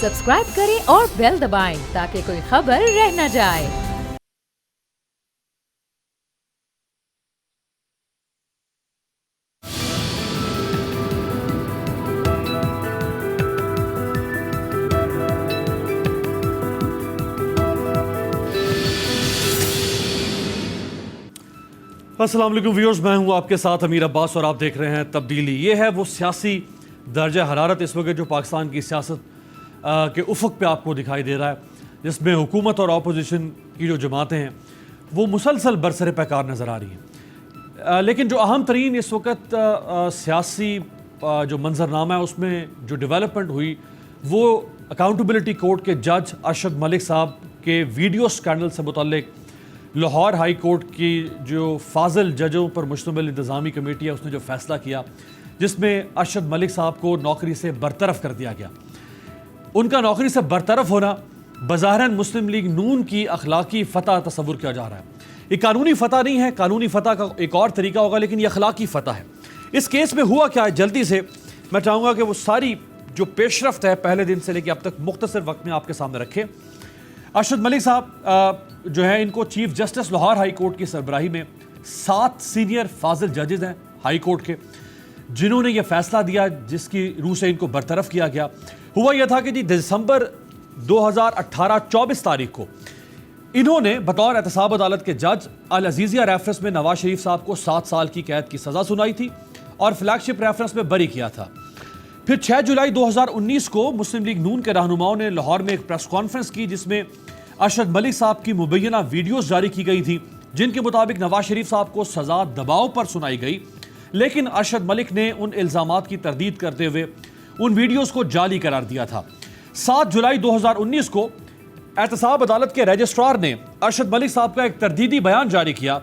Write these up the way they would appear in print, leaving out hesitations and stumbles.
Subscribe करें और bell दबाएं ताकि कोई खबर रह न जाए। अस्सलाम वालेकुम व्यूअर्स, मैं हूं आपके साथ अमीर अब्बास और आप देख रहे हैं तब्दीली। ये है वो सियासी दर्जा हरारत इस वक्त जो पाकिस्तान की सियासत के उफ़क़ पे आपको दिखाई दे रहा है, जिसमें हुकूमत और अपोजिशन की जो जमातें हैं वो मुसलसल बरसरे पैकार नज़र आ रही हैं। लेकिन जो अहम तरीन इस वक्त सियासी जो मंजरनामा है उसमें जो डेवलपमेंट हुई वो अकाउंटेबिलिटी कोर्ट के जज अरशद मलिक साहब के वीडियो स्कैंडल से मुतल्लिक लाहौर हाई कोर्ट की जो फाजिल जजों पर मुश्तमिल इंतज़ामी कमेटी है उसने जो फ़ैसला किया जिसमें अरशद मलिक साहब को नौकरी से बरतरफ कर दिया गया। उनका नौकरी से बरतरफ होना बज़ाहिरन मुस्लिम लीग नून की अखलाकी फ़तह तस्वुर किया जा रहा है। ये कानूनी फ़तह नहीं है, कानूनी फ़तह का एक और तरीका होगा, लेकिन ये अखलाकी फ़तह है। इस केस में हुआ क्या है, जल्दी से मैं चाहूँगा कि वो सारी जो पेशरफ्त है पहले दिन से लेकर अब तक मुख्तसर वक्त में आपके सामने रखें। अरशद मलिक साहब जो है इनको chief justice Lahore high court की सरबराही में 7 सीनियर फाजिल जजेस हैं हाई कोर्ट के, जिन्होंने ये फैसला दिया जिसकी रूह से इनको बरतरफ किया गया। हुआ यह था कि जी दिसंबर 2018 24 तारीख को इन्होंने बतौर एहतसाब अदालत के जज अल अजीजिया रेफरेंस में नवाज शरीफ साहब को 7 साल की कैद की सज़ा सुनाई थी और फ्लैगशिप रेफरेंस में बरी किया था। फिर 6 जुलाई 2019 को मुस्लिम लीग नून के रहनुमाओं ने लाहौर में एक प्रेस कॉन्फ्रेंस की जिसमें अरशद मलिक साहब की मुबैना वीडियोस जारी की गई थी जिनके मुताबिक नवाज शरीफ साहब को सजा दबाव पर सुनाई गई, लेकिन अरशद मलिक ने उन इल्जामात की तरदीद करते हुए उन वीडियोस को जाली करार दिया था। 7 जुलाई 2019 को एहतसाब अदालत के रजिस्ट्रार ने अरशद मलिक साहब का एक तरदीदी बयान जारी किया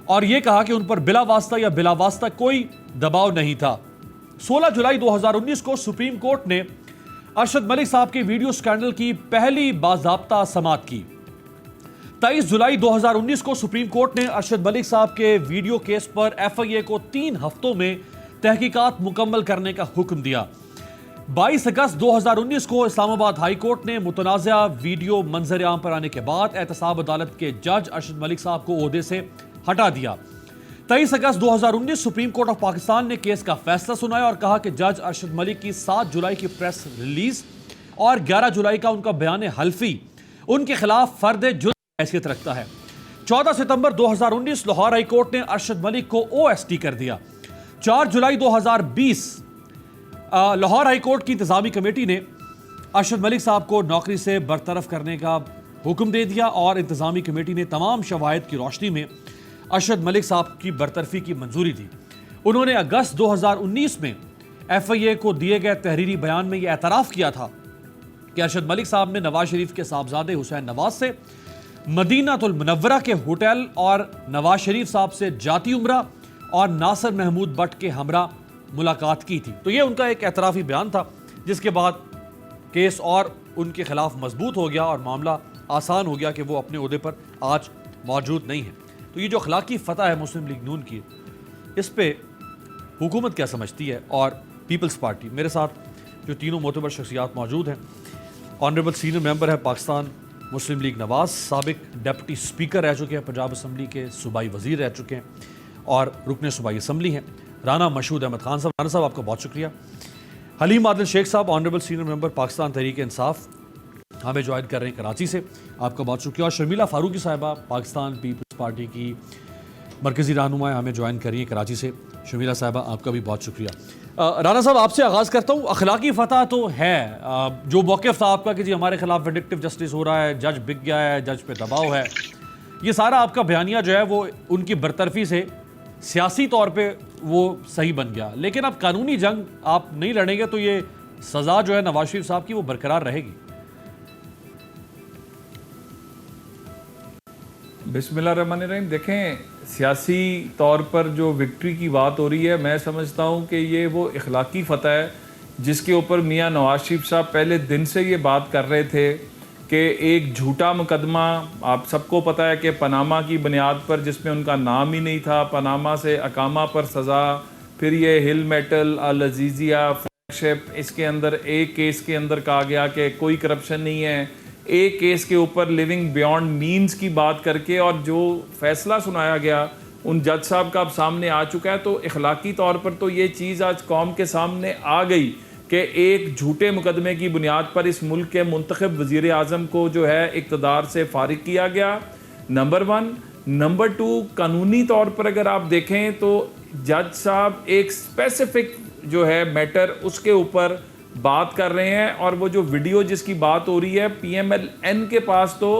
और यह कहा कि उन पर बिला वास्ता या बिला वास्ता कोई दबाव नहीं था। 16 जुलाई 2019 को सुप्रीम कोर्ट ने अरशद मलिक साहब के वीडियो स्कैंडल की पहली बाज़ाब्ता समाअत की। 23 जुलाई 2019 को सुप्रीम कोर्ट ने अरशद मलिक साहब के वीडियो केस पर FIA को 3 हफ्तों में तहकीकात मुकम्मल करने का हुक्म दिया। 22 अगस्त 2019 को इस्लामाबाद हाई कोर्ट ने मुतनाज़ा वीडियो मंजर आम पर आने के बाद एहतसाब अदालत के जज अरशद मलिक साहब को ओहदे से हटा दिया। 23 अगस्त 2019 सुप्रीम कोर्ट ऑफ पाकिस्तान ने केस का फैसला सुनाया और कहा कि जज अरशद मलिक की 7 जुलाई की प्रेस रिलीज और 11 जुलाई का उनका बयान हल्फी उनके खिलाफ फर्द जुर्म हैसियत रखता है। 14 सितंबर 2019 लाहौर हाई कोर्ट ने अरशद मलिक को OST कर दिया। 4 जुलाई 2020 लाहौर हाई कोर्ट की इंतजामी कमेटी ने अरशद मलिक साहब को नौकरी से बरतरफ करने का हुक्म दे दिया और इंतजामी कमेटी ने तमाम शवाहिद की रोशनी में अरशद मलिक साहब की बरतरफी की मंजूरी दी। उन्होंने अगस्त 2019 में FIA को दिए गए तहरीरी बयान में यह एतराफ़ किया था कि अरशद मलिक साहब ने नवाज शरीफ के साहबजादे हुसैन नवाज से मदीनातुल मुनव्वरा के होटल और नवाज शरीफ साहब से जाती उम्रा और नासिर महमूद भट्ट के हमरा मुलाकात की थी। तो ये उनका एक एतराफ़ी बयान था जिसके बाद केस और उनके खिलाफ मजबूत हो गया और मामला आसान हो गया कि वो अपने ओहदे पर आज मौजूद नहीं है। तो ये जो अखलाकी फ़तह है मुस्लिम लीग नून की, इस पे हुकूमत क्या समझती है और पीपल्स पार्टी। मेरे साथ जो तीनों मोतबर शख्सियात मौजूद हैं, ऑनरेबल सीनियर मेंबर है पाकिस्तान मुस्लिम लीग नवाज, साबिक डिप्टी स्पीकर रह चुके हैं पंजाब असम्बली के, सूबाई वज़ीर रह चुके हैं और रुकन सूबाई असम्बली हैं राना मशहूद अहमद खान साहब। राना साहब आपका बहुत शुक्रिया। हलीम आदिल शेख साहब, honourable senior member Pakistan Tehreek Insaf, हमें ज्वाइन कर रहे हैं कराची से, आपका बहुत शुक्रिया। और शर्मिला फारूकी साहिबा, पाकिस्तान पीपल्स पार्टी की मरकज़ी रहनुमा, हमें ज्वाइन कर रही हैं कराची से। शर्मिला साहिबा आपका भी बहुत शुक्रिया। राना साहब आपसे आगाज़ करता हूँ। अखलाकी फ़तह तो है, जो मौक़िफ़ था आपका कि जी हमारे खिलाफ विंडिक्टिव जस्टिस हो रहा है, जज बिक गया है, जज पे दबाव है, ये सारा आपका बयानिया जो है वो उनकी बरतरफी से सियासी तौर पर वो सही बन गया, लेकिन अब कानूनी जंग आप नहीं लड़ेंगे तो ये सज़ा जो है नवाज शरीफ साहब की वो बरकरार रहेगी। बिस्मिल्लाहिर्रहमानिर्रहीम। देखें, सियासी तौर पर जो विक्ट्री की बात हो रही है, मैं समझता हूँ कि ये वो इखलाकी फ़तह है जिसके ऊपर मियाँ नवाज शरीफ साहब पहले दिन से ये बात कर रहे थे कि एक झूठा मुकदमा, आप सबको पता है कि पनामा की बुनियाद पर जिसमें उनका नाम ही नहीं था, पनामा से अकामा पर सज़ा, फिर ये हिल मेटल, अल अजीजिया, इसके अंदर एक केस के अंदर कहा गया कि कोई करप्शन नहीं है, एक केस के ऊपर लिविंग बियॉन्ड मीन्स की बात करके, और जो फैसला सुनाया गया उन जज साहब का अब सामने आ चुका है। तो इखलाकी तौर पर तो ये चीज़ आज कौम के सामने आ गई कि एक झूठे मुकदमे की बुनियाद पर इस मुल्क के मुंतखब वज़ीर आज़म को जो है इक़्तिदार से फारिग किया गया, नंबर 1। नंबर 2, कानूनी तौर पर अगर आप देखें तो जज साहब एक स्पेसिफिक जो है मैटर उसके ऊपर बात कर रहे हैं, और वो जो वीडियो जिसकी बात हो रही है PMLN के पास तो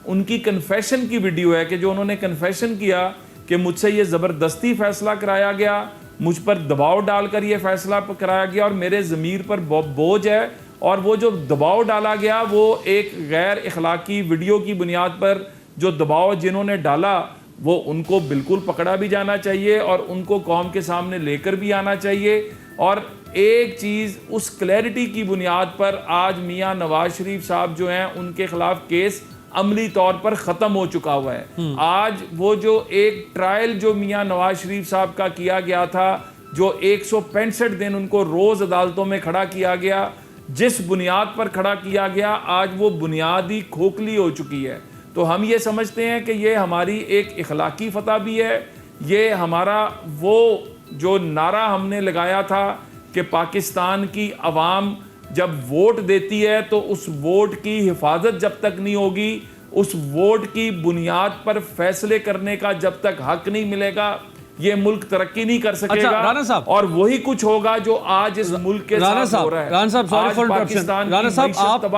उनकी कन्फेशन की वीडियो है कि जो उन्होंने कन्फेशन किया कि मुझसे ये ज़बरदस्ती फ़ैसला कराया गया, मुझ पर दबाव डालकर ये फ़ैसला कराया गया और मेरे ज़मीर पर बोझ है, और वो जो दबाव डाला गया वो एक गैर इखलाकी वीडियो की बुनियाद पर जो दबाव जिन्होंने डाला वो उनको बिल्कुल पकड़ा भी जाना चाहिए और उनको कौम के सामने लेकर भी आना चाहिए। और एक चीज़, उस क्लैरिटी की बुनियाद पर आज मियाँ नवाज शरीफ साहब जो हैं उनके खिलाफ केस अमली तौर पर ख़त्म हो चुका हुआ है। आज वो जो एक ट्रायल जो मियाँ नवाज शरीफ साहब का किया गया था, जो 165 दिन उनको रोज़ अदालतों में खड़ा किया गया, जिस बुनियाद पर खड़ा किया गया, आज वो बुनियाद ही खोखली हो चुकी है। तो हम ये समझते हैं कि ये हमारी एक इखलाकी फ़तह भी है। ये हमारा वो जो नारा हमने लगाया था कि पाकिस्तान की अवाम जब वोट देती है तो उस वोट की हिफाजत जब तक नहीं होगी, उस वोट की बुनियाद पर फैसले करने का जब तक हक नहीं मिलेगा, ये मुल्क तरक्की नहीं कर सकेगा। राणा साहब, और वही कुछ होगा जो आज इस मुल्क के साथ हो रहा है। राणा साहब, सॉरी फॉर इंटरप्शन। राणा साहब,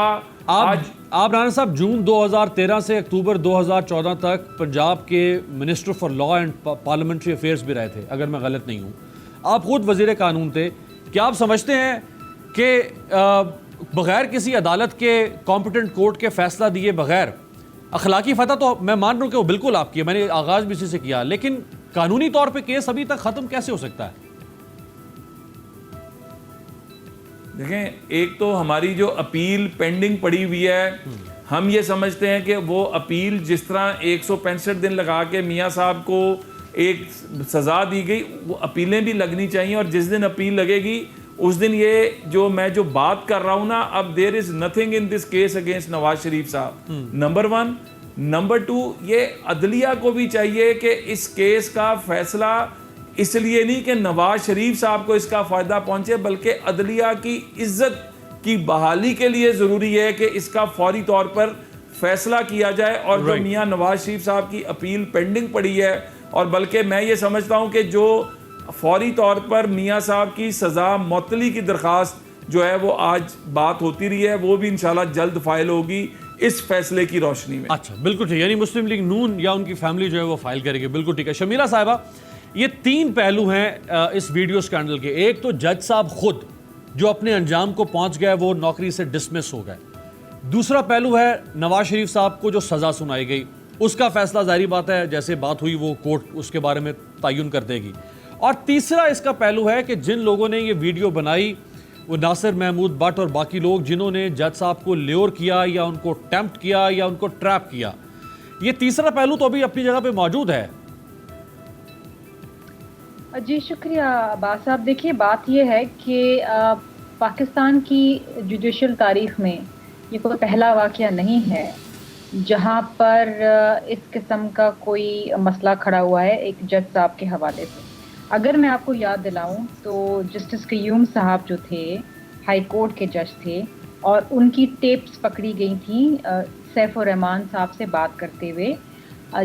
आप राणा साहब जून 2013 से अक्टूबर 2014 तक पंजाब के minister for law and parliamentary affairs भी रहे थे, अगर मैं गलत नहीं हूँ। आप खुद वजीर कानून थे। क्या आप समझते हैं कि बगैर किसी अदालत के कॉम्पिटेंट कोर्ट के फैसला दिए बगैर, अखलाकी फतह तो मैं मान रहा हूँ कि वो बिल्कुल आपकी है, मैंने आगाज़ भी इसी से किया, लेकिन कानूनी तौर पे केस अभी तक ख़त्म कैसे हो सकता है? देखें, एक तो हमारी जो अपील पेंडिंग पड़ी हुई है, हम ये समझते हैं कि वो अपील जिस तरह 165 दिन लगा के मियाँ साहब को एक सज़ा दी गई, वो अपीलें भी लगनी चाहिए। और जिस दिन अपील लगेगी उस दिन ये जो मैं जो बात कर रहा हूँ ना, अब there is nothing in this case against Nawaz Sharif साहब, नंबर 1। नंबर 2, ये अदलिया को भी चाहिए कि इस केस का फैसला इसलिए नहीं कि नवाज शरीफ साहब को इसका फ़ायदा पहुंचे, बल्कि अदलिया की इज्जत की बहाली के लिए ज़रूरी है कि इसका फौरी तौर पर फैसला किया जाए। और जो मियाँ नवाज शरीफ साहब की अपील पेंडिंग पड़ी है, और बल्कि मैं ये समझता हूँ कि जो फौरी तौर पर मियाँ साहब की सज़ा मअतली की दरख्वास्त जो है वो आज बात होती रही है, वो भी इंशाल्लाह जल्द फाइल होगी इस फैसले की रोशनी में। अच्छा, बिल्कुल ठीक, यानी मुस्लिम लीग नून या उनकी फैमिली जो है वो फाइल करेगी, बिल्कुल ठीक है। शमीरा साहिबा, ये 3 पहलू हैं इस वीडियो स्कैंडल के। एक तो जज साहब खुद जो अपने अंजाम को पहुंच गए, वो नौकरी से डिसमिस हो गए। दूसरा पहलू है नवाज शरीफ साहब को जो सज़ा सुनाई गई, उसका फैसला जाहिर बात है जैसे बात हुई वो कोर्ट उसके बारे में तयन कर देगी। और तीसरा इसका पहलू है कि जिन लोगों ने ये वीडियो बनाई, वो नासिर महमूद भट्ट और बाकी लोग जिन्होंने जज साहब को ल्योर किया या उनको टेम्प्ट किया या उनको ट्रैप किया, ये तीसरा पहलू तो अभी अपनी जगह पे मौजूद है। जी शुक्रिया अब्बास साहब। देखिए, बात यह है कि पाकिस्तान की जुडिशल तारीख में ये कोई पहला वाक़या नहीं है जहां पर इस किस्म का कोई मसला खड़ा हुआ है एक जज साहब के हवाले से। अगर मैं आपको याद दिलाऊं तो जस्टिस क़य्यूम साहब जो थे, हाई कोर्ट के जज थे, और उनकी टेप्स पकड़ी गई थी सैफ-उर-रहमान साहब से बात करते हुए,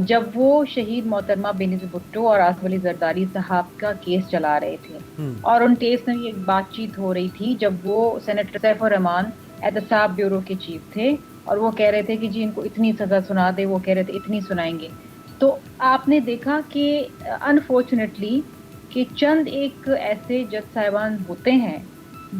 जब वो शहीद मोहतरमा बेनज़ीर भुट्टो और आसिफ अली जरदारी साहब का केस चला रहे थे। और उन टेप्स में एक बातचीत हो रही थी जब वो सेनेटर सैफ-उर-रहमान एहतसाब ब्यूरो के चीफ थे, और वो कह रहे थे कि जी इनको इतनी सज़ा सुना दे, वो कह रहे थे इतनी सुनाएंगे। तो आपने देखा कि अनफॉर्चुनेटली कि चंद एक ऐसे जज साहिबान होते हैं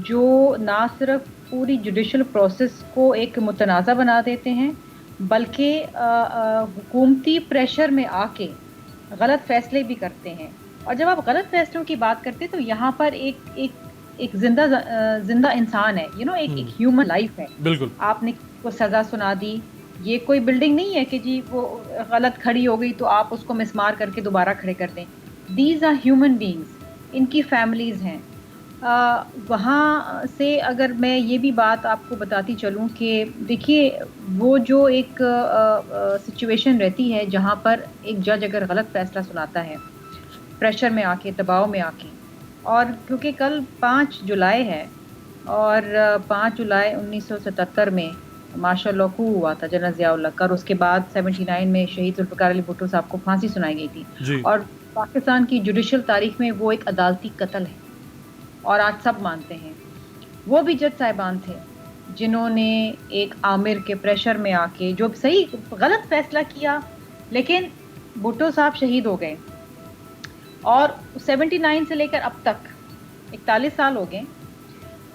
जो ना सिर्फ पूरी जुडिशल प्रोसेस को एक मुतनाज़ा बना देते हैं, बल्कि हुकूमती प्रेशर में आके गलत फैसले भी करते हैं। और जब आप गलत फैसलों की बात करते हैं तो यहाँ पर एक जिंदा इंसान है, एक ह्यूमन लाइफ है। बिल्कुल, आपने को सज़ा सुना दी, ये कोई बिल्डिंग नहीं है कि जी वो गलत खड़ी हो गई तो आप उसको मिसमार करके दोबारा खड़े कर दें। दीज आर ह्यूमन बींग्स, इनकी फैमिलीज़ हैं। वहाँ से अगर मैं ये भी बात आपको बताती चलूँ कि देखिए, वो जो एक सिचुएशन रहती है जहाँ पर एक जज अगर गलत फैसला सुनाता है, प्रेशर में आके, दबाव में आके, और क्योंकि कल 5 जुलाई है और 5 जुलाई 1977 में मार्शल लॉ कू हुआ था जनरल ज़िया-उल हक का, और उसके बाद 79 में शहीद जुल्फ़िकार अली भुट्टो साहब को फांसी सुनाई गई थी। जी। और पाकिस्तान की जुडिशल तारीख में वो एक अदालती कत्ल है और आज सब मानते हैं। वो भी जज साहिबान थे जिन्होंने एक आमिर के प्रेशर में आके जो सही गलत फैसला किया, लेकिन भुट्टो साहब शहीद हो गए और 79 से लेकर अब तक 41 साल हो गए।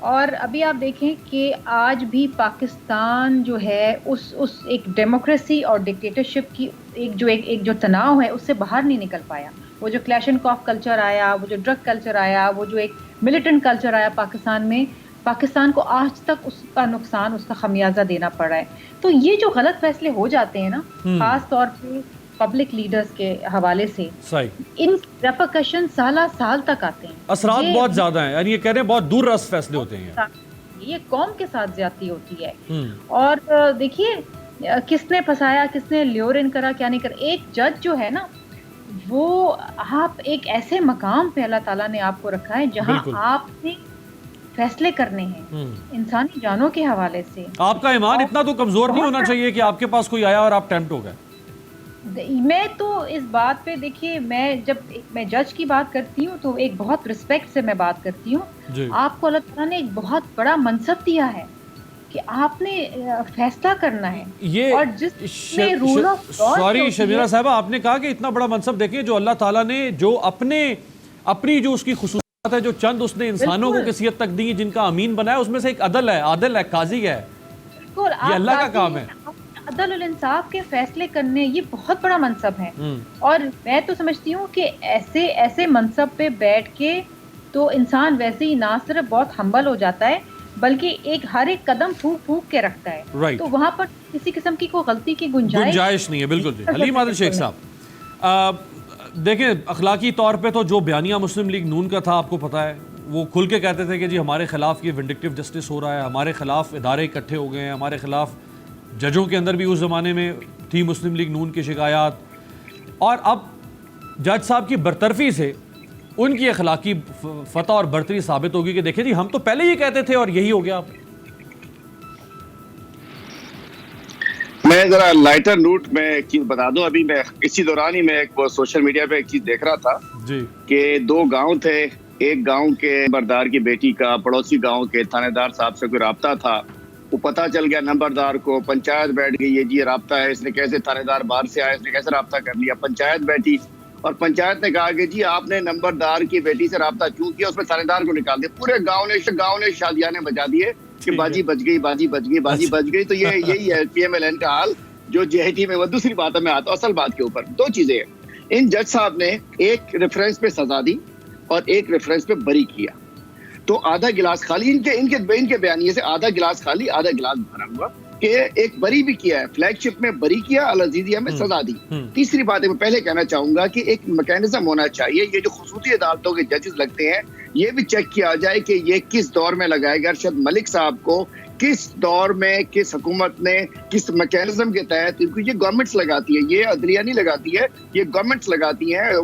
और अभी आप देखें कि आज भी पाकिस्तान जो है उस एक डेमोक्रेसी और डिक्टेटरशिप की एक जो तनाव है उससे बाहर नहीं निकल पाया। वो जो क्लैशनकॉफ कल्चर आया, वो जो ड्रग कल्चर आया, वो जो एक मिलिटेंट कल्चर आया पाकिस्तान में, पाकिस्तान को आज तक उसका नुकसान, उसका खमियाजा देना पड़ा है। तो ये जो गलत फैसले हो जाते हैं ना, खास तौर पे पब्लिक लीडर्स के हवाले से, सही, इन रेपरकशन साल तक आते हैं। असरात बहुत ज्यादा हैं, यानी ये कह रहे हैं बहुत दूर रस फैसले होते हैं। ये कौम के साथ ज्यादती होती है। और देखिए, किसने फंसाया, किसने ल्योर इन करा, क्या नहीं करा। एक जज जो है ना, वो आप एक ऐसे मकाम पे अल्लाह ताला ने आपको रखा है जहां आपने फैसले करने हैं इंसानी जानों के हवाले से। आपका ईमान इतना तो कमजोर नहीं होना चाहिए कि आपके पास कोई आया और आप टेम्प्ट हो गए। मैं तो इस बात पे, देखिए, मैं जज की बात करती हूँ तो एक बहुत रिस्पेक्ट से मैं बात करती हूँ। आपको अल्लाह ताला ने एक बहुत बड़ा मनसब दिया है कि आपने फैसला करना है। ये और जिसने rule of law, sorry Sharmila साहबा, आपने कहा कि इतना बड़ा मनसब, देखिए जो अल्लाह ताला ने जो अपनी जो उसकी खुसूसियत है, जो चंद उसने इंसानों को किसी हद तक दी, जिनका अमीन बनाया, उसमें से एक आदिल है, काजी है। ये अल्लाह का काम है। अदल और इंसाफ के फैसले करने, ये बहुत बड़ा मनसब है। और मैं तो समझती हूँ कि ऐसे मनसब पे बैठ के तो इंसान वैसे ही ना सिर्फ बहुत हम्बल हो जाता है, बल्कि हर एक कदम फूक के रखता है। तो वहाँ पर किसी किस्म की कोई गलती की गुंजाइश नहीं है। बिल्कुल जी। हलीम आदिल शेख साहब, देखें, अखलाकी तौर पे तो जो बयानिया मुस्लिम लीग नून का था, आपको पता है, वो खुल के कहते थे कि जी हमारे खिलाफ ये विंडिक्टिव जस्टिस हो रहा है, हमारे खिलाफ इदारे इकट्ठे हो गए हैं, हमारे खिलाफ जजों के अंदर भी उस ज़माने में थी मुस्लिम लीग नून की शिकायत। और अब जज साहब की बरतरफी से उनकी अखलाकी फतह और बरतरी साबित होगी कि देखिए जी, हम तो पहले ही कहते थे और यही हो गया। मैं जरा लाइटर नोट में एक चीज बता दूं। अभी मैं इसी दौरान ही मैं वो सोशल मीडिया पे एक चीज देख रहा था जी, कि 2 गांव थे। एक गांव के नंबरदार की बेटी का पड़ोसी गांव के थानेदार साहब से कोई राब्ता था। वो पता चल गया नंबरदार को, पंचायत बैठ गई, ये जी राब्ता है, इसने कैसे, थानेदार बाहर से आया, इसने कैसे राब्ता कर लिया। पंचायत बैठी और पंचायत ने कहा कि जी आपने नंबरदार की बेटी से राब्ता क्यों किया, उसमें थानेदार को निकाल दिया। पूरे गाँव ने शादियाने बजा दिए कि बाजी बच गई, बाजी बच गई, बाजी बच गई। तो ये यही है PMLN का हाल जो JIT में। वो दूसरी बात है, मैं आता हूं असल बात के ऊपर। 2 चीजें हैं। इन जज साहब ने एक रेफरेंस पे सजा दी और एक रेफरेंस पे बरी किया। तो आधा गिलास खाली, इनके बयानिए से आधा गिलास खाली, आधा गिलास भरा हुआ, कि एक बरी भी किया है, फ्लैगशिप में बरी किया, अल अजीजिया में सजा दी। तीसरी बात है, मैं पहले कहना चाहूंगा कि एक मैकेनिज्म होना चाहिए। ये जो खुसूसी अदालतों के जजेस लगते हैं, ये भी चेक किया जाए कि ये किस दौर में लगाया गया। अरशद मलिक साहब को किस दौर में, किस हुकूमत ने, किस मैकेनिज्म के तहत, इनको ये गवर्नमेंट्स लगाती है, ये अदलिया नहीं लगाती है, ये गवर्नमेंट्स लगाती हैं,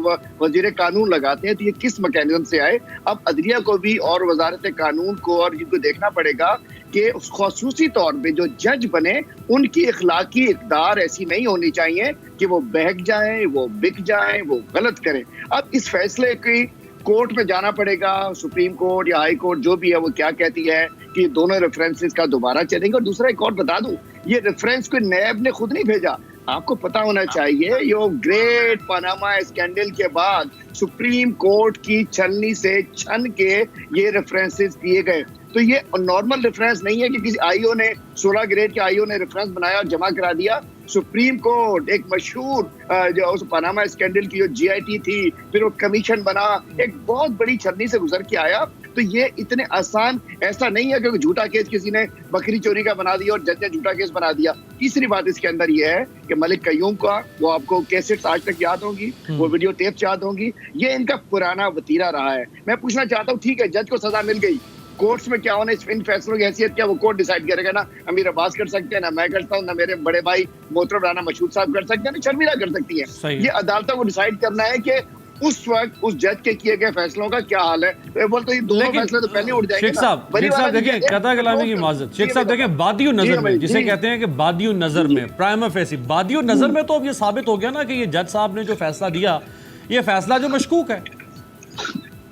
वजीर कानून लगाते हैं। तो ये किस मैकेनिज्म से आए। अब अदलिया को भी और वजारत कानून को और इनको देखना पड़ेगा कि खुसूसी तौर पे जो जज बने, उनकी इखलाकी इक़दार ऐसी नहीं होनी चाहिए कि वो बहक जाएं, वो बिक जाएं, वो गलत करें। अब इस फैसले की कोर्ट में जाना पड़ेगा, सुप्रीम कोर्ट या हाई कोर्ट जो भी है, वो क्या कहती है कि दोनों रेफरेंसेस का दोबारा चलेंगे। और दूसरा एक और बता दूं, ये रेफरेंस कोई नैब ने खुद नहीं भेजा। आपको पता होना चाहिए, ये ग्रेट पनामा स्कैंडल के बाद सुप्रीम कोर्ट की छलनी से छन के ये रेफरेंसेस दिए गए। तो ये नॉर्मल रेफरेंस नहीं है कि किसी आईओ ने, 16 ग्रेड के आईओ ने रेफरेंस बनाया और जमा करा दिया। सुप्रीम कोर्ट एक मशहूर जो उस पनामा स्कैंडल की जो GIT थी, फिर वो कमीशन बना, एक बहुत बड़ी छलनी से गुजर के आया तो ये इतने आसान ऐसा नहीं है कि झूठा केस किसी ने बकरी चोरी का बना दिया और जज ने झूठा केस बना दिया। तीसरी बात इसके अंदर ये है कि मलिक कयूम का, वो आपको कैसेट्स आज तक याद होंगी, वो वीडियो टेप्स याद होंगी, ये इनका पुराना वतीरा रहा है। मैं पूछना चाहता हूँ, ठीक है जज को सजा मिल गई, कोर्ट्स में क्या होने इन फैसलों की हैसियत क्या वो कोर्ट डिसाइड करेगा ना। अमीर अब्बास कर सकते हैं, ना मैं करता हूँ, ना मेरे बड़े भाई मोहतरम राना मशहूद साहब कर सकते हैं, ना शर्मिला कर सकती है। ये अदालतों को डिसाइड करना है कि उस वक्त उस जज के किए गए फैसलों का क्या हाल है। तो बोल तो ये दोनों फैसले तो पहले उठ जाएंगे। शेख साहब देखिए, कता कलामी की माजरत, शेख साहब देखिए, बादियो नजर में जिसे कहते हैं कि बादियो नजर में, प्राइमा फेसी बादियो नजर में, तो अब ये साबित हो गया ना कि ये जज साहब ने जो फैसला दिया, ये फैसला जो मशकूक है।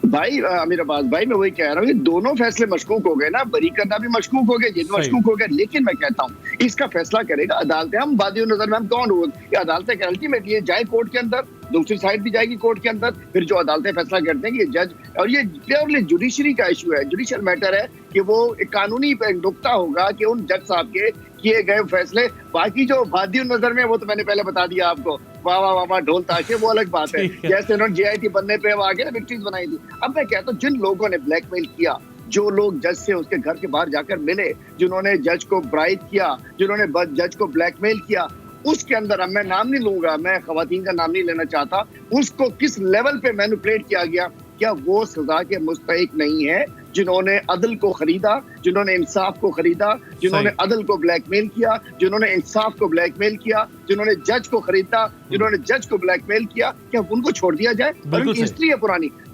भाई अमीर अब्बास भाई, मैं वही कह रहा हूँ, ये दोनों फैसले मशकूक हो गए ना, बरी करना भी मशकूक हो गया, ये भी मशकूक हो गया। लेकिन मैं कहता हूँ इसका फैसला करेगा अदालतें। हम बादियों नजर में हम कौन हो, ये अदालतें अल्टीमेटली ये जाए कोर्ट के अंदर, दूसरी साइड भी जाएगी कोर्ट के अंदर, फिर जो अदालतें फैसला करते हैं कि ये जज, और ये प्योरली जुडिशरी का इशू है, जुडिशियल मैटर है कि वो एक कानूनी पे नुक्ता होगा कि उन जज साहब के किए गए फैसले। बाकी जो बादियों नजर में वो तो मैंने पहले बता दिया आपको, वाह वाह वाह वाह ढोल ताशे, वो अलग बात है। जैसे उन्होंने JIT बनने पे वो आगे विक्ट्रीज बनाई थी। अब मैं कहता हूँ जिन लोगों ने ब्लैकमेल किया, जो लोग जज से उसके घर के बाहर जाकर मिले, जिन्होंने जज को ब्राइब किया, जिन्होंने जज को ब्लैकमेल किया, उसके अंदर, अब मैं नाम नहीं लूंगा, मैं खवातीन का नाम नहीं लेना चाहता, उसको किस लेवल पे मैनिपुलेट किया गया, क्या वो सजा के मुस्तहिक नहीं है? जिन्होंने अदल को खरीदा, जिन्होंने इंसाफ को खरीदा, जिन्होंने अदल को ब्लैकमेल किया, जिन्होंने इंसाफ को ब्लैकमेल किया, जिन्होंने जज को खरीदा, जिन्होंने जज को ब्लैकमेल किया, क्या उनको छोड़ दिया जाए? उनकी हिस्ट्री है,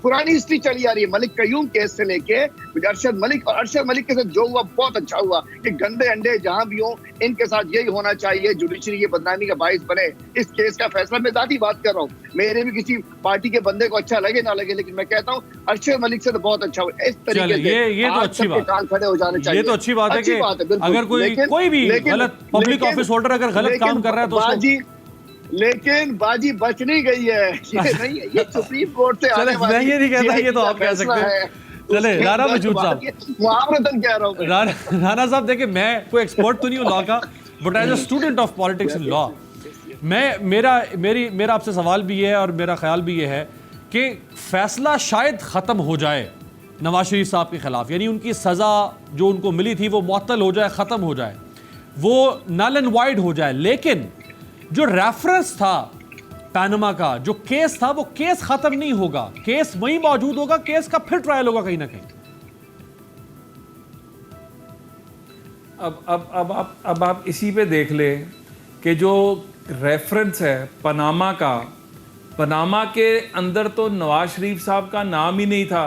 पुरानी हिस्ट्री चली आ रही है। मलिक कयूम केस से लेके अरशद मलिक, और अरशद मलिक के साथ जो हुआ बहुत अच्छा हुआ कि गंदे अंडे जहां भी हो, इनके साथ यही होना चाहिए, जुडिशरी ये बदनामी का बाइस बने। इस केस का फैसला, मैं जाती बात कर रहा हूँ, मेरे भी किसी पार्टी के बंदे को अच्छा लगे ना लगे, लेकिन मैं कहता हूँ अरशद मलिक से तो बहुत अच्छा हुआ। इस तरीके से ये तो अच्छी बात, कान खड़े हो जाने चाहिए। ये तो अच्छी बात है कि अगर कोई भी गलत पब्लिक ऑफिस होल्डर अगर गलत काम कर रहा है तो लेकिन बाजी बच नहीं गई है, ये नहीं है, ये सुप्रीम कोर्ट से आने वाली, मैं ये नहीं कहता, ये तो आप कह सकते हैं। चले राना मजूद साहब, मुआवरतन कह रहा हूं राना साहब, देखिए मैं कोई एक्सपर्ट तो नहीं हूं लॉ का, but as a student of politics in law, मेरा आपसे सवाल भी है और मेरा ख्याल भी ये है कि फैसला शायद ख़त्म हो जाए नवाज शरीफ साहब के खिलाफ, यानी उनकी सज़ा जो उनको मिली थी वो मुअत्तल हो जाए, ख़त्म हो जाए, वो नल एंड वाइड हो जाए, लेकिन जो रेफरेंस था पैनमा का, जो केस था, वो केस खत्म नहीं होगा, केस वहीं मौजूद होगा, केस का फिर ट्रायल होगा कहीं ना कहीं। अब आप इसी पे देख ले कि जो रेफरेंस है पनामा का, पनामा के अंदर तो नवाज शरीफ साहब का नाम ही नहीं था,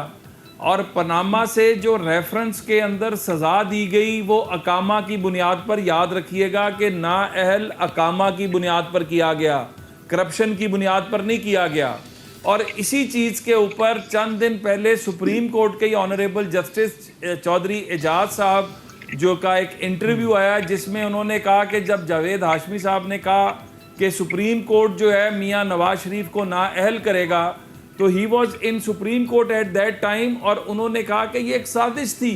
और पनामा से जो रेफरेंस के अंदर सज़ा दी गई वो अकामा की बुनियाद पर, याद रखिएगा कि नाअहल अकामा की बुनियाद पर किया गया, करप्शन की बुनियाद पर नहीं किया गया। और इसी चीज़ के ऊपर चंद दिन पहले सुप्रीम कोर्ट के ऑनरेबल जस्टिस चौधरी एजाज साहब जो का एक इंटरव्यू आया, जिसमें उन्होंने कहा कि जब जावेद हाशमी साहब ने कहा कि सुप्रीम कोर्ट जो है मियाँ नवाज शरीफ को नाअहल करेगा, तो he was in supreme court at that time, और उन्होंने कहा कि ये एक साजिश थी।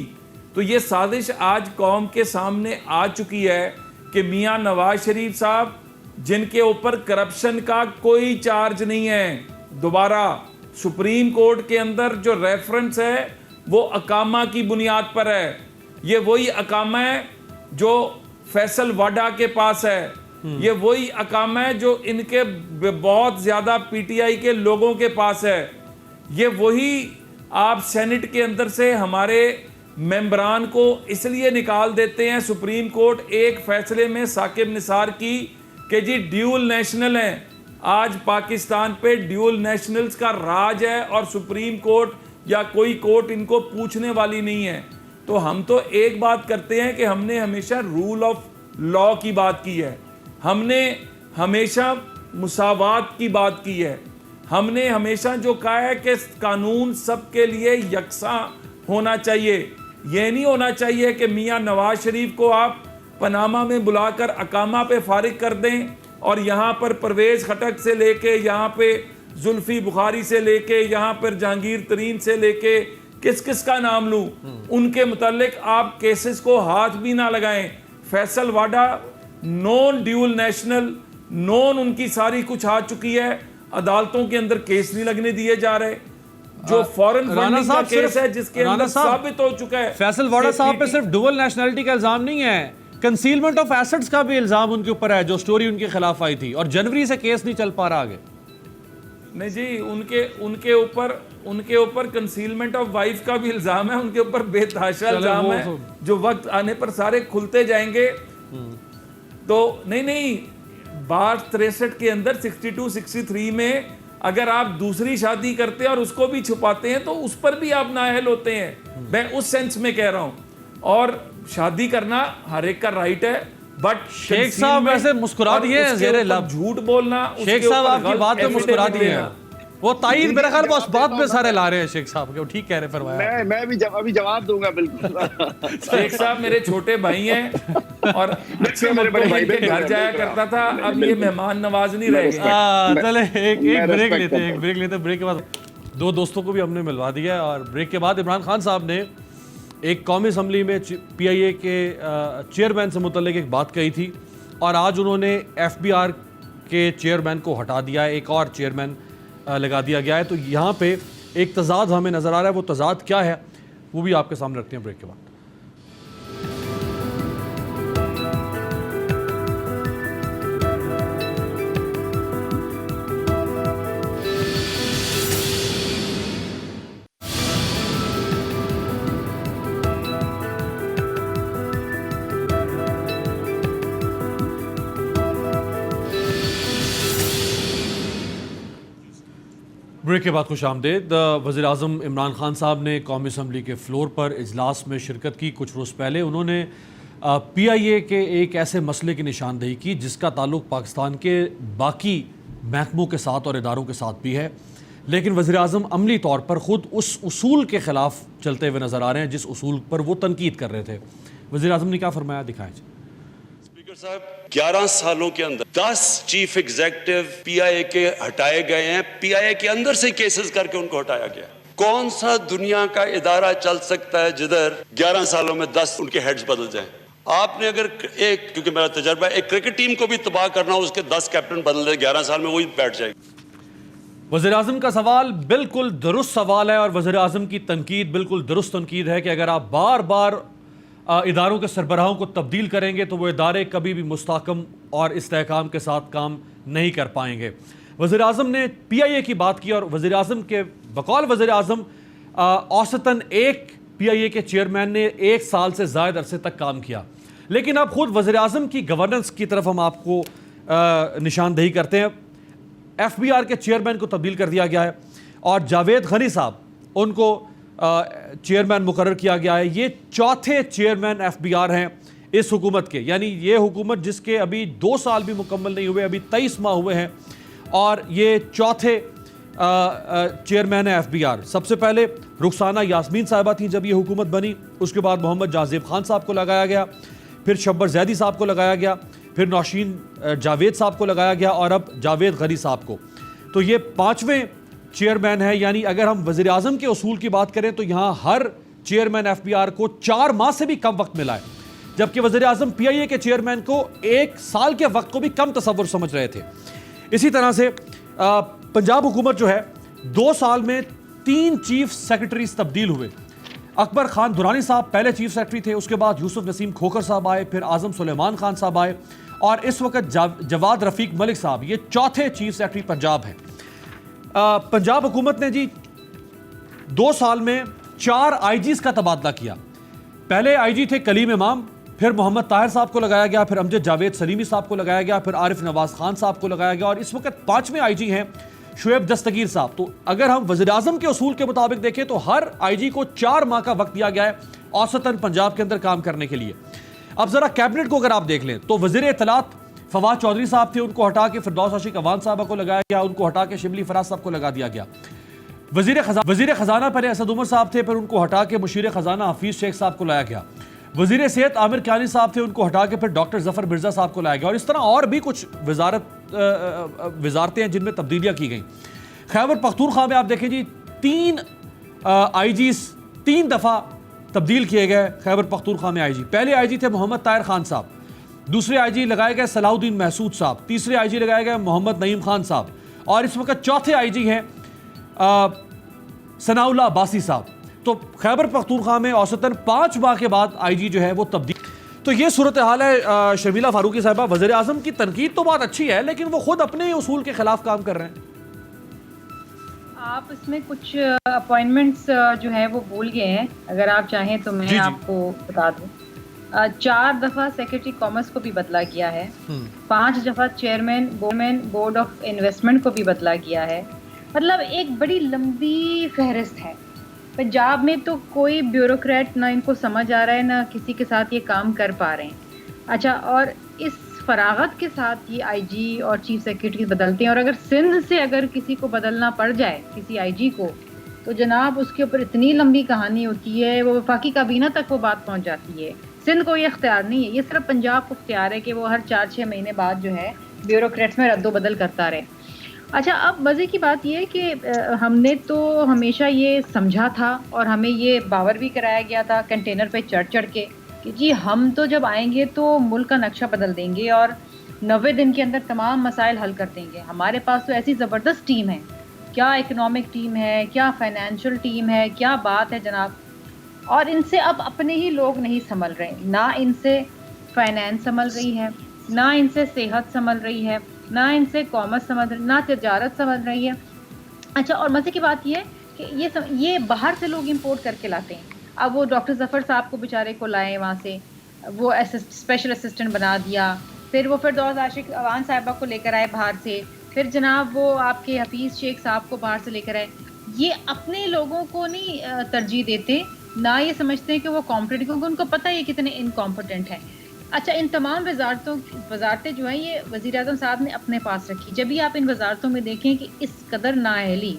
तो ये साजिश आज कौम के सामने आ चुकी है कि मियाँ नवाज शरीफ साहब, जिनके ऊपर करप्शन का कोई चार्ज नहीं है, दोबारा सुप्रीम कोर्ट के अंदर जो रेफरेंस है वो अकामा की बुनियाद पर है। ये वही अकामा है जो फैसल वाडा के पास है, ये वही अकामा है जो इनके बहुत ज्यादा PTI के लोगों के पास है, ये वही आप सेनेट के अंदर से हमारे मेंबरान को इसलिए निकाल देते हैं सुप्रीम कोर्ट एक फैसले में साकिब निसार की कि जी ड्यूल नेशनल हैं। आज पाकिस्तान पे ड्यूल नेशनल्स का राज है और सुप्रीम कोर्ट या कोई कोर्ट इनको पूछने वाली नहीं है। तो हम तो एक बात करते हैं कि हमने हमेशा रूल ऑफ लॉ की बात की है, हमने हमेशा मुसावात की बात की है, हमने हमेशा जो कहा है कि कानून सबके लिए यकसा होना चाहिए। यह नहीं होना चाहिए कि मियाँ नवाज शरीफ को आप पनामा में बुलाकर अकामा पे फारिग कर दें और यहाँ पर परवेज खटक से लेके, यहाँ पे जुल्फी बुखारी से लेके, यहाँ पर जहांगीर तरीन से लेके, किस किस का नाम लूँ, उनके मुतालिक आप केसेस को हाथ भी ना लगाएं। फैसल वाडा नॉन ड्यूल नेशनल, नॉन उनकी सारी कुछ आ चुकी है, अदालतों के अंदर केस नहीं लगने दिए जा रहे। जो फॉरेन राणा फंडिंग का साहब केस सिर्फ- है जिसके राणा अंदर साहब, साबित हो चुका है फैसल वाड़ा साहब पे CPT सिर्फ डुअल नेशनैलिटी का इल्जाम नहीं है, कंसीलमेंट ऑफ एसेट्स का भी इल्जाम उनके ऊपर है, जो स्टोरी उनके खिलाफ आई थी, और जनवरी से केस नहीं चल पा रहा आगे। नहीं जी, उनके ऊपर कंसीलमेंट ऑफ वाइफ का भी इल्जाम है, उनके ऊपर बेतहाशा इल्जाम वो है, तो- जो वक्त आने पर सारे खुलते जाएंगे। तो नहीं, बार 63 के अंदर 62, 63 में अगर आप दूसरी शादी करते हैं और उसको भी छुपाते हैं तो उस पर भी आप नाअहल होते हैं। मैं उस सेंस में कह रहा हूं। और शादी करना हर एक का राइट है, बट शेख साहब वैसे मुस्कुरा दिए हैं ज़ेरे लब। झूठ बोलना, शेख साहब आपकी बात पे मुस्कुरा दिए हैं, वो ताईद मेरा ख्याल उस बात पे सारे ला रहे हैं शेख साहब के, वो ठीक कह रहे हैं, फरमाया। मैं भी अभी जवाब दूंगा बिल्कुल। शेख साहब मेरे छोटे भाई हैं और अच्छे मेरे बड़े मौकों भाई में भी घर जाया करता था, अब ये मेहमान नवाज नहीं रह गए। चले एक मैं ब्रेक respect लेते हैं, ब्रेक के बाद दो दोस्तों को भी हमने मिलवा दिया है। और ब्रेक के बाद इमरान खान साहब ने एक कौमी असम्बली में PIA के चेयरमैन से मुतल्लिक एक बात कही थी, और आज उन्होंने FBR के चेयरमैन को हटा दिया है, एक और चेयरमैन लगा दिया गया है। तो यहाँ पे एक तजाद हमें नज़र आ रहा है, वो तजाद क्या है वो भी आपके सामने रखते हैं ब्रेक के बाद। ब्रेक के बाद खुश आमदेद। वज़ीर आज़म इमरान खान साहब ने कौमी असम्बली के फ्लोर पर इजलास में शिरकत की। कुछ रोज़ पहले उन्होंने PIA के एक ऐसे मसले की निशानदेही की जिसका ताल्लुक़ पाकिस्तान के बाकी महकमों के साथ और इदारों के साथ भी है, लेकिन वज़ीर आज़म अमली तौर पर ख़ुद उस उसूल के ख़िलाफ़ चलते हुए नज़र आ रहे हैं जिस उसूल पर वो तनकीद कर रहे थे। वज़ीर आज़म ने क्या फरमाया, दिखाएं। स्पीकर साहब, 11 सालों के अंदर 10 चीफ एग्जीक्यूटिव PIA के हटाए गए हैं, PIA के अंदर से केसेस करके उनको हटाया गया। कौन सा दुनिया का इदारा चल सकता है जिधर 11 सालों में 10 उनके हेड्स बदल जाएं? आपने अगर एक, क्योंकि मेरा तजर्बा है, एक क्रिकेट टीम को भी तबाह करना, उसके 10 कैप्टन बदल दे 11 साल में, वही बैठ जाएगी। वज़ीर आज़म का सवाल बिल्कुल दुरुस्त सवाल है, और वज़ीर आज़म की तनकीद बिल्कुल दुरुस्त तनकीद है कि अगर आप बार बार इदारों के सरबराहों को तब्दील करेंगे तो वो इदारे कभी भी मुस्तहकम और इस्तेहकाम के साथ काम नहीं कर पाएंगे। वज़ीर आज़म ने PIA की बात की, और वज़ीर आज़म के बकौल वज़ीर आज़म औसतन एक PIA के चेयरमैन ने 1 साल से ज़ायद अरसे तक काम किया। लेकिन अब खुद वज़ीर आज़म की गवर्नेंस की तरफ हम आपको निशानदेही करते हैं। FBR के चेयरमैन को तब्दील कर दिया गया है, और जावेद गनी साहब उनको चेयरमैन मुकर्रर किया गया है। ये चौथे चेयरमैन FBR हैं इस हुकूमत के, यानी ये हुकूमत जिसके अभी 2 साल भी मुकम्मल नहीं हुए, अभी 23 माह हुए हैं, और ये चौथे चेयरमैन है FBR। सबसे पहले रुखसाना यास्मीन साहिबा थी जब ये हुकूमत बनी, उसके बाद मोहम्मद जाज़ेब खान साहब को लगाया गया, फिर शब्बर जैदी साहब को लगाया गया, फिर नौशीन जावेद साहब को लगाया गया, और अब जावेद गनी साहब को। तो ये 5वें चेयरमैन है। यानी अगर हम वज़ीर आज़म के उसूल की बात करें तो यहाँ हर चेयरमैन FBR को 4 माह से भी कम वक्त मिला है, जबकि वज़ीर आज़म PIA के चेयरमैन को 1 साल के वक्त को भी कम तसव्वुर समझ रहे थे। इसी तरह से पंजाब हुकूमत जो है 2 साल में 3 चीफ सेक्रेटरीज तब्दील हुए। अकबर खान दुरानी साहब पहले चीफ सेक्रेटरी थे, उसके बाद यूसुफ नसीम खोखर साहब आए, फिर आज़म सुलेमान खान साहब आए, और इस वक्त जवाद रफ़ीक मलिक साहब ये चौथे चीफ सेक्रेटरी पंजाब हैं। पंजाब हुकूमत ने जी 2 साल में 4 IGs का तबादला किया। पहले IG थे कलीम इमाम, फिर मोहम्मद ताहिर साहब को लगाया गया, फिर अमजद जावेद सलीमी साहब को लगाया गया, फिर आरिफ नवाज खान साहब को लगाया गया, और इस वक्त 5वें IG हैं शुएब दस्तगीर साहब। तो अगर हम वज़ीर आज़म के उसूल के मुताबिक देखें तो हर IG को 4 माह का वक्त दिया गया है औसतन पंजाब के अंदर काम करने के लिए। अब ज़रा कैबिनेट को अगर आप देख लें तो वज़ीर इत्तलात फवाद चौधरी साहब थे, उनको हटा के फिरदौस आशिक अवान साहबा को लगाया गया, उनको हटा के शिबली फराज साहब को लगा दिया गया। वज़ीर ख़जाना पहले असद उमर साहब थे, फिर उनको हटा के मुशीर ख़जाना हफीज़ शेख साहब को लाया गया। वज़ीर सेहत आमिर कियानी साहब थे, उनको हटा के फिर डॉक्टर ज़फ़र मिर्ज़ा साहब को लाया गया, और इस तरह और भी कुछ वजारतें हैं जिनमें तब्दीलियाँ की गई। खैबर पख्तूनख्वा में आप देखें जी 3 IGs 3 दफ़ा तब्दील किए गए खैबर पख्तूनख्वा में IG। पहले IG थे मोहम्मद ताहिर खान साहब, दूसरे IG लगाए गए सलाउद्दीन महसूद साहब, तीसरे IG लगाए गए मोहम्मद नईम खान साहब, और इस वक्त चौथे IG हैं सनाउल्लाह अब्बासी साहब। तो खैबर पख्तूनख्वा में औसतन 5 माह के बाद आईजी जो है वो तब्दील। तो ये सूरत हाल है। शर्मिला फारूकी साहबा, वज़ीर आज़म की तनकीद तो बहुत अच्छी है, लेकिन वो खुद अपने ही उसूल के खिलाफ काम कर रहे हैं। आप इसमें कुछ अपॉइंटमेंट्स जो है वो भूल गए हैं। अगर आप चाहें तो मैं आपको बता दूं। 4 दफा सेक्रेटरी कॉमर्स को भी बदला गया है, 5 दफा चेयरमैन बोर्ड ऑफ इन्वेस्टमेंट को भी बदला गया है। मतलब एक बड़ी लंबी फहरिस्त है। पंजाब में तो कोई ब्यूरोक्रेट ना इनको समझ आ रहा है, ना किसी के साथ ये काम कर पा रहे हैं। अच्छा, और इस फरागत के साथ ये आईजी और चीफ सेक्रेटरी बदलते हैं। और अगर सिंध से अगर किसी को बदलना पड़ जाए, किसी आईजी को, तो जनाब उसके ऊपर इतनी लंबी कहानी होती है, वो वफाकी काबीना तक वो बात पहुंच जाती है। सिंध को ये इख्तियार नहीं है, ये सिर्फ पंजाब को इख्तियार है कि वो हर 4-6 महीने बाद जो है ब्यूरोक्रेट्स में रद्दोबदल करता रहे। अच्छा, अब मज़े की बात ये है कि हमने तो हमेशा ये समझा था और हमें ये बावर भी कराया गया था कंटेनर पे चढ़ चढ़ के कि जी हम तो जब आएंगे तो मुल्क का नक्शा बदल देंगे और 90 दिन के अंदर तमाम मसाइल हल कर देंगे। हमारे पास तो ऐसी ज़बरदस्त टीम है, क्या इकोनॉमिक टीम है, क्या फाइनेंशियल टीम है, क्या बात है जनाब। और इनसे अब अपने ही लोग नहीं संभल रहे, ना इनसे फाइनेंस संभल रही है, ना इनसे सेहत संभल रही है, ना इनसे कॉमर्स समझ रही, ना तिजारत समझ रही है। अच्छा, और मज़े की बात ये कि ये बाहर से लोग इंपोर्ट करके लाते हैं। अब वो डॉक्टर ज़फ़र साहब को बेचारे को लाए वहाँ से, वो स्पेशल असिस्टेंट बना दिया। फिर वो फिरदौस आशिक अवान साहिबा को लेकर आए बाहर से। फिर जनाब वो आपके हफीज़ शेख साहब को बाहर से लेकर आए। ये अपने लोगों को नहीं तरजीह देते, ना ये समझते हैं कि वो कॉम्पिटेंट, क्योंकि उनको पता है ये कितने इनकॉम्पिटेंट हैं। अच्छा, इन तमाम वजारतें जो हैं ये वज़ीर आज़म साहब ने अपने पास रखी। जब भी आप इन वजारतों में देखें कि इस कदर नाअहली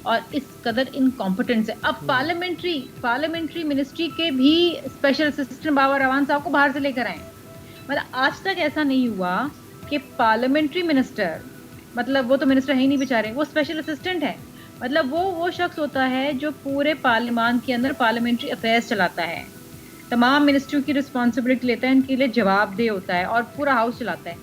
और इस कदर इनकॉम्पिटेंस है। अब पार्लियामेंट्री मिनिस्ट्री के भी स्पेशल असिस्टेंट बाबर अवान साहब को बाहर से लेकर आए। मतलब आज तक ऐसा नहीं हुआ कि पार्लियामेंट्री मिनिस्टर, मतलब वो तो मिनिस्टर है ही नहीं बेचारे, वो स्पेशल असिस्टेंट है। मतलब वो शख्स होता है जो पूरे पार्लियामान के अंदर पार्लियामेंट्री अफेयर्स चलाता है, तमाम मिनिस्ट्रियों की रिस्पॉन्सिबिलिटी लेता है, इनके लिए जवाबदेह होता है और पूरा हाउस चलाता है।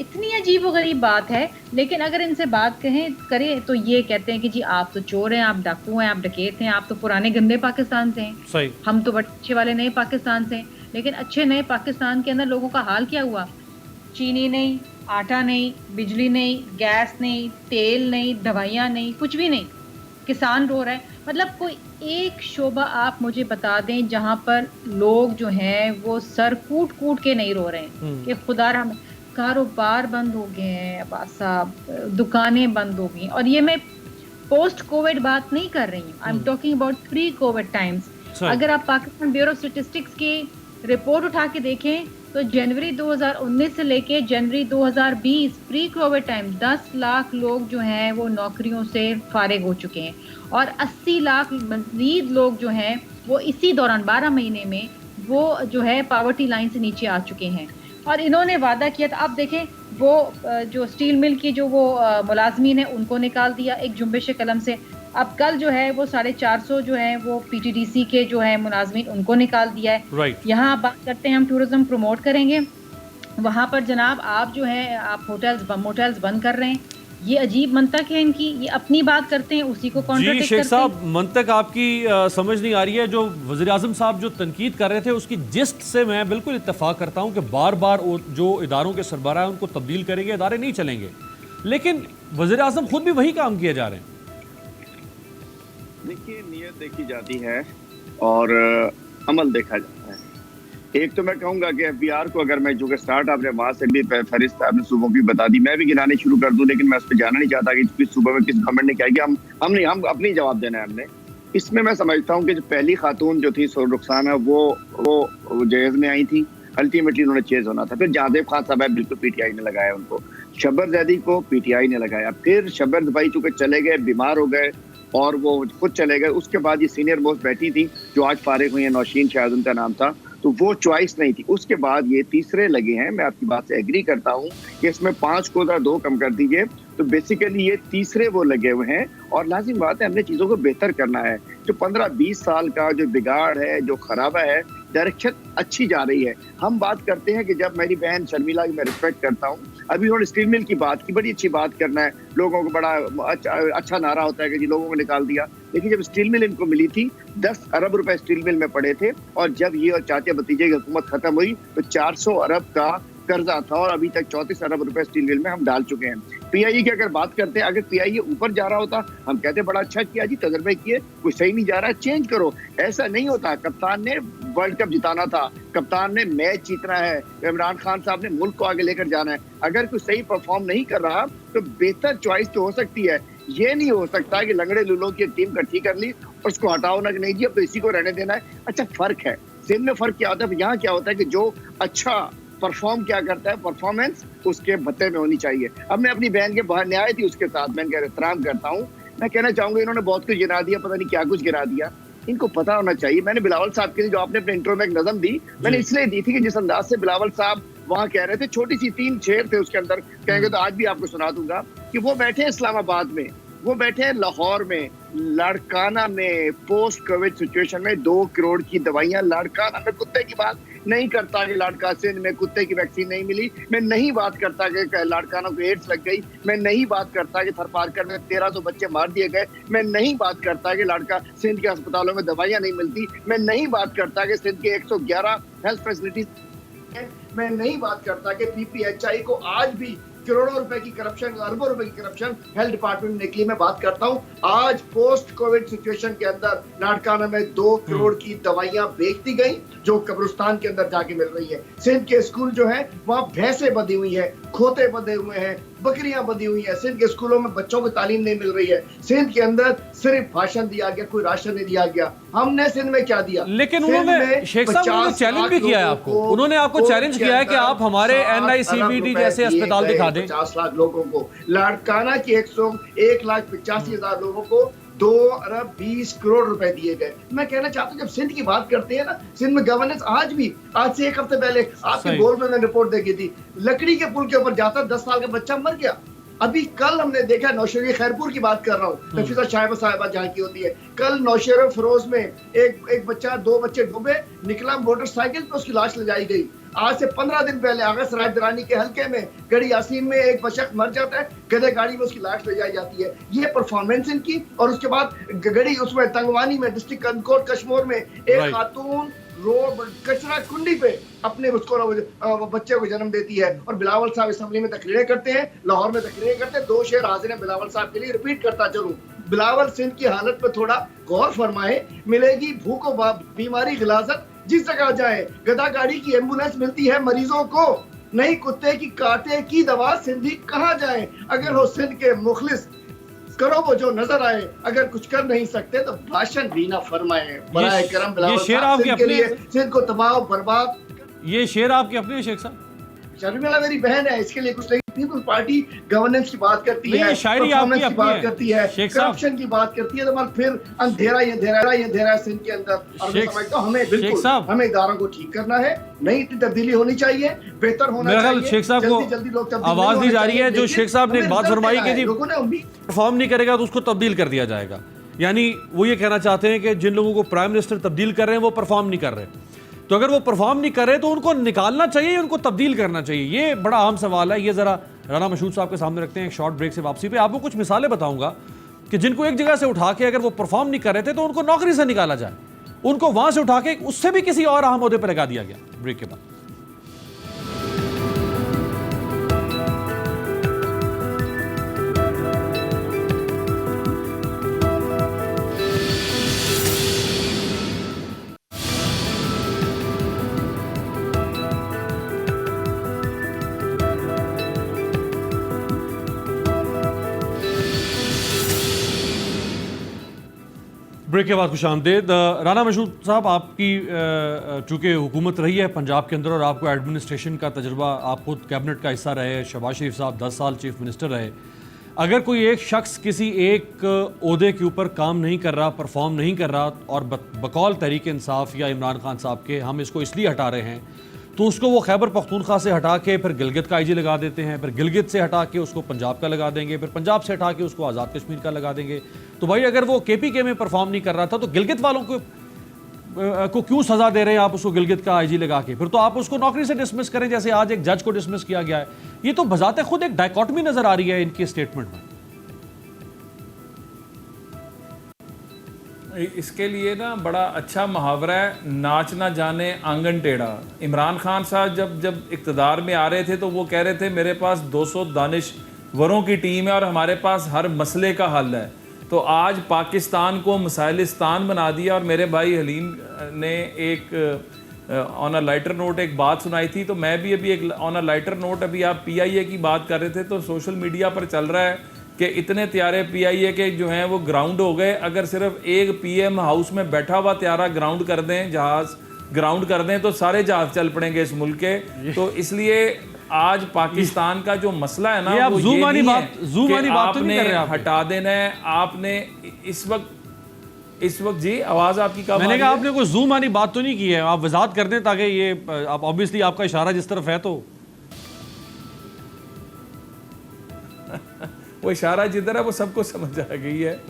इतनी अजीब व गरीब बात है, लेकिन अगर इनसे बात करें तो ये कहते हैं कि जी आप तो चोर हैं, आप डाकू हैं, आप डकैत हैं, आप तो पुराने गंदे पाकिस्तान से हैं। सही। हम तो बड़े अच्छे वाले नए पाकिस्तान से हैं। लेकिन अच्छे नए पाकिस्तान के अंदर लोगों का हाल क्या हुआ? चीनी नहीं, आटा नहीं, बिजली नहीं, गैस नहीं, तेल नहीं, दवाइयाँ नहीं, कुछ भी नहीं। किसान रो रहा है। मतलब कोई एक शोबा आप मुझे बता दें जहाँ पर लोग जो हैं वो सर कूट कूट के नहीं रो रहे हैं कि खुदा हम कारोबार बंद हो गए हैं, अब्बास साहब, दुकानें बंद हो गई। और ये मैं पोस्ट कोविड बात नहीं कर रही हूँ, I am talking about pre Covid times. अगर आप पाकिस्तान ब्यूरो ऑफ स्टैटिस्टिक्स की रिपोर्ट उठा के देखें तो जनवरी 2019 से लेके जनवरी 2020 प्री कोविड टाइम 10 लाख लोग जो हैं वो नौकरियों से फारिग हो चुके हैं और 80 लाख मजीद लोग जो हैं वो इसी दौरान 12 महीने में वो जो है पावर्टी लाइन से नीचे आ चुके हैं। और इन्होंने वादा किया था, आप देखें वो जो स्टील मिल की जो वो मुलाजमीन है उनको निकाल दिया एक जुम्बिश कलम से। अब कल जो है वो 450 जो है वो पीटीडीसी के जो है मुलाजमीन उनको निकाल दिया है। राइट। यहाँ बात करते हैं हम टूरिज्म प्रमोट करेंगे, वहाँ पर जनाब आप जो है आप मोटेल्स बंद कर रहे हैं। ये अजीब मंतक है इनकी, ये अपनी बात करते हैं उसी को कॉन्ट्रडिक्ट करते हैं। शेख साहब, मंतक आपकी समझ नहीं आ रही है। जो वज़ीर आज़म साहब जो तनकीद कर रहे थे उसकी जिस्ट से मैं बिल्कुल इत्तेफाक करता हूँ कि बार बार जो इदारों के सरबराह हैं उनको तब्दील करेंगे, इदारे नहीं चलेंगे, लेकिन वज़ीर आज़म खुद भी वही काम किए जा रहे हैं। देखिए, नीयत देखी जाती है और अमल देखा जाता है। एक तो मैं कहूंगा कि एफबीआर को, अगर मैं जो कि स्टार्ट आपने वहां से भी फहरिस्त आपने सूबों की बता दी, मैं भी गिनाने शुरू कर दूं, लेकिन मैं उस पर जाना नहीं चाहता कि किस सूबे में किस गवर्नमेंट ने क्या किया। हम अपनी जवाब देना है हमने। इसमें मैं समझता हूँ कि जो पहली खातून जो थी रुखसाना, वो जहेज में आई थी, अल्टीमेटली उन्होंने चेंज होना था। फिर जहादेव खान साहब बिल्कुल पीटीआई ने लगाया उनको, शब्बर जैदी को पीटीआई ने लगाया, फिर शब्बर भाई चूंकि चले गए, बीमार हो गए और वो खुद चले गए। उसके बाद ये सीनियर मोस्ट बैठी थी जो आज फारिग हुई है, नौशीन शायद उनका नाम था, तो वो चॉइस नहीं थी। उसके बाद ये तीसरे लगे हैं। मैं आपकी बात से एग्री करता हूँ कि इसमें 5 को 2 कम कर दीजिए, तो बेसिकली ये तीसरे वो लगे हुए हैं। और लाजिम बात है हमने चीज़ों को बेहतर करना है। जो 15-20 साल का जो बिगाड़ है, जो खराबा है, डायरेक्शन अच्छी जा रही है। हम बात करते हैं कि जब मेरी बहन शर्मिला की मैं रिस्पेक्ट करता हूँ, अभी उन्होंने स्टील मिल की बात की, बड़ी अच्छी बात करना है, लोगों को बड़ा अच्छा नारा होता है कि जी लोगों को निकाल दिया। लेकिन जब स्टील मिल इनको मिली थी, 10 अरब रुपए स्टील मिल में पड़े थे, और जब ये और चाचे भतीजे की हुकूमत खत्म हुई तो 400 अरब का कर्जा था, और अभी तक 34 अरब रुपए स्टील मिल में हम डाल चुके हैं। पीआईए की अगर बात करते हैं, अगर पीआईए ऊपर जा रहा होता हम कहते बड़ा अच्छा किया जी, तजर्बे किए, कुछ सही नहीं जा रहा है, चेंज करो। ऐसा नहीं होता। कप्तान ने वर्ल्ड कप जिताना था, कप्तान ने मैच जीतना है, इमरान खान साहब ने मुल्क को आगे लेकर जाना है। अगर कुछ सही परफॉर्म नहीं कर रहा तो बेहतर चॉइस तो हो सकती है। ये नहीं हो सकता कि लंगड़े लूलों की एक टीम इकट्ठी कर ली और उसको हटाओ ना कि नहीं जी अब तो इसी को रहने देना है। अच्छा, फर्क है, सिंध में फर्क क्या होता है, यहाँ क्या होता है कि जो अच्छा परफॉर्म क्या करता है, परफॉर्मेंस उसके भत्ते में होनी चाहिए। अब मैं अपनी बहन के बाहर न्याय थी, उसके साथ मैं इनका एहतराम करता हूँ। मैं कहना चाहूंगा इन्होंने बहुत कुछ गिरा दिया, पता नहीं क्या कुछ गिरा दिया, इनको पता होना चाहिए। मैंने बिलावल साहब के लिए जो आपने अपने इंट्रो में एक नज़म दी, मैंने इसलिए दी थी कि जिस अंदाज से बिलावल साहब वहाँ कह रहे थे, छोटी सी 3 शेर थे उसके अंदर, कहेंगे तो आज भी आपको सुना दूंगा कि वो बैठे इस्लामाबाद में, वो बैठे हैं लाहौर में, लाड़काना में, पोस्ट कोविड सिचुएशन में 2 करोड़ की दवाइयां। लाड़काना में कुत्ते की बात नहीं करता कि लाड़का सिंध में कुत्ते की वैक्सीन नहीं मिली, मैं नहीं बात करता कि लाड़काना को एड्स लग गई, मैं नहीं बात करता कि थरपारकर में 1300 बच्चे मार दिए गए, मैं नहीं बात करता कि लाड़का सिंध के अस्पतालों में दवाइयां नहीं मिलती, मैं नहीं बात करता कि सिंध के 111 हेल्थ फैसिलिटीज, मैं नहीं बात करता कि पीपीएचआई को आज भी करोड़ों रुपए की करप्शन, अरबों रुपए की करप्शन हेल्थ डिपार्टमेंट में निकली। मैं बात करता हूं आज पोस्ट कोविड सिचुएशन के अंदर लाड़काना में 2 करोड़ की दवाइयां बेच दी गई जो कब्रिस्तान के अंदर जाके मिल रही है। सिंध के स्कूल जो है वहां भैंसे बंधी हुई है, खोते बंधे हुए हैं, बकरियां बंधी हुई है। सिंध के स्कूलों में बच्चों को तालीम नहीं मिल रही है। सिंध के अंदर सिर्फ भाषण दिया गया, कोई राशन नहीं दिया गया। हमने सिंध में क्या दिया? लेकिन उन्होंने शेख साहब उन्होंने चैलेंज भी किया है आपको, उन्होंने आपको चैलेंज किया है कि आप हमारे एनआईसीबीडी जैसे अस्पताल दिखा दें। 50 लाख लोगों को, लाड़काना के 1,85,000 लोगों को 2 अरब 20 करोड़ रुपए दिए गए। मैं कहना चाहता हूँ जब सिंध की बात करते हैं ना, सिंध में गवर्नेंस आज से 1 हफ्ते पहले आपके बोल में मैंने रिपोर्ट देखी थी, लकड़ी के पुल के ऊपर जाता 10 साल का बच्चा मर गया। अभी कल हमने देखा नौशेरा खैरपुर की बात कर रहा हूँ, नफीसा साहिबा जहाँ की होती है, कल नौशेरा फरोज में एक बच्चा, 2 बच्चे डूबे, निकला मोटरसाइकिल पे, उसकी लाश ले जाई गई। आज से 15 दिन पहले आगा सराय दरानी के हल्के में गड़ी यासीन में एक बशक मर जाता है, गधे गाड़ी में उसकी लाश ले जाई जाती है। ये परफॉर्मेंस इनकी। और उसके बाद गड़ी उसमें तंगवानी में डिस्ट्रिक्ट कंदकोट कश्मीर में एक खातून रोड कचरा कुंडी पे अपने उसको बच्चे को जन्म देती है। और बिलावल साहब असेंबली में तकरीरें करते हैं, लाहौर में तकरीरें करते हैं। 2 शेर हाजिर है बिलावल साहब के लिए, रिपीट करता चलूं, बिलावल सिंध की हालत पे थोड़ा गौर फरमाए। मिलेगी भूख और बीमारी गिलाजत जिस जगह जाए, गधा गाड़ी की एम्बुलेंस मिलती है मरीजों को, नहीं कुत्ते की कांटे की दवा। सिंधी कहाँ जाए? अगर हो सिंध के मुखलिस, करो वो जो नजर आए। अगर कुछ कर नहीं सकते तो भाषण भी ना फरमाए। बराए करम बिलावल साहब सिंध के लिए, सिंध को तबाह बर्बाद। ये शेर आपके अपने शेख साहब? शर्मिला मेरी बहन है, इसके लिए कुछ नहीं। पीपल्स पार्टी गवर्नेंस की बात करती है, शायरी आपकी की बात करती है, करप्शन की बात करती है, तो फिर अंधेरा ये अंधेरा है सिंध के अंदर। और मैं समझता हूं हमें बिल्कुल हमें इदारों को ठीक करना है, नई तब्दीली होनी चाहिए, बेहतर होना चाहिए। शेख साहब को जल्दी लोग आवाज दी जा रही है। जो शेख साहब ने एक बात फरमाई कि जी परफॉर्म नहीं करेगा तो उसको तब्दील कर दिया जाएगा, यानी वो ये कहना चाहते हैं कि जिन लोगों को प्राइम मिनिस्टर तब्दील कर रहे हैं वो परफॉर्म नहीं कर रहे, तो अगर वो परफॉर्म नहीं कर रहे तो उनको निकालना चाहिए, उनको तब्दील करना चाहिए। ये बड़ा अहम सवाल है। ये जरा राना मशहूद साहब के सामने रखते हैं। एक शॉर्ट ब्रेक से वापसी पे आपको कुछ मिसालें बताऊंगा कि जिनको एक जगह से उठा के अगर वो परफॉर्म नहीं कर रहे थे तो उनको नौकरी से निकाला जाए, उनको वहां से उठा के उससे भी किसी और अहम ओहदे पर लगा दिया गया। ब्रेक के बाद ब्रेक के बाद खुशामदीद। राना मशहूद साहब, आपकी चूँकि हुकूमत रही है पंजाब के अंदर और आपको एडमिनिस्ट्रेशन का तजुर्बा, आप खुद कैबिनेट का हिस्सा रहे, शहबाज शरीफ साहब 10 साल चीफ मिनिस्टर रहे, अगर कोई एक शख्स किसी एक ओहदे के ऊपर काम नहीं कर रहा, परफॉर्म नहीं कर रहा और बकौल तहरीक इंसाफ या इमरान खान साहब के हम इसको इसलिए हटा रहे हैं, तो उसको वो खैबर पख्तूनख्वा से हटा के फिर गिलगित का आईजी लगा देते हैं, फिर गिलगित से हटा के उसको पंजाब का लगा देंगे, फिर पंजाब से हटा के उसको आज़ाद कश्मीर का लगा देंगे। तो भाई अगर वो केपीके में परफॉर्म नहीं कर रहा था तो गिलगित वालों को को क्यों सजा दे रहे हैं आप उसको गिलगित का आईजी लगा के? फिर तो आप उसको नौकरी से डिसमिस करें, जैसे आज एक जज को डिसमिस किया गया है। ये तो बजाते खुद एक डायकॉटमी नजर आ रही है इनके स्टेटमेंट में। इसके लिए ना बड़ा अच्छा मुहावरा है, नाच ना जाने आंगन टेढ़ा। इमरान खान साहब जब इक्तदार में आ रहे थे तो वो कह रहे थे मेरे पास 200 दानिशवरों की टीम है और हमारे पास हर मसले का हल है। तो आज पाकिस्तान को मिसाइलिस्तान बना दिया। और मेरे भाई हलीम ने एक ऑन अ लाइटर नोट एक बात सुनाई थी, तो मैं भी अभी एक ऑन अ लाइटर नोट, अभी आप PIA की बात कर रहे थे तो सोशल मीडिया पर चल रहा है कि इतने त्यारे PIA के जो हैं वो ग्राउंड हो गए। अगर सिर्फ एक PM हाउस में बैठा हुआ त्यारा ग्राउंड कर दें, जहाज ग्राउंड कर दें, तो सारे जहाज चल पड़ेंगे इस मुल्क के। तो इसलिए आज पाकिस्तान का जो मसला है ना, ये आप वो ज़ूम ये वाली नहीं बात- है ज़ूम कि वाली बात तो नहीं कर रहे आपने आप। हटा देना है। आपने इस वक्त जी आवाज आपकी कब मैंने आ कहा रही है? आपने कोई जूम वाली बात तो नहीं की है, आप वजाहत कर दें ताकि ये आप ऑब्वियसली आपका इशारा जिस तरफ है तो वो इशारा जिधर है वो सबको समझ आ गई है।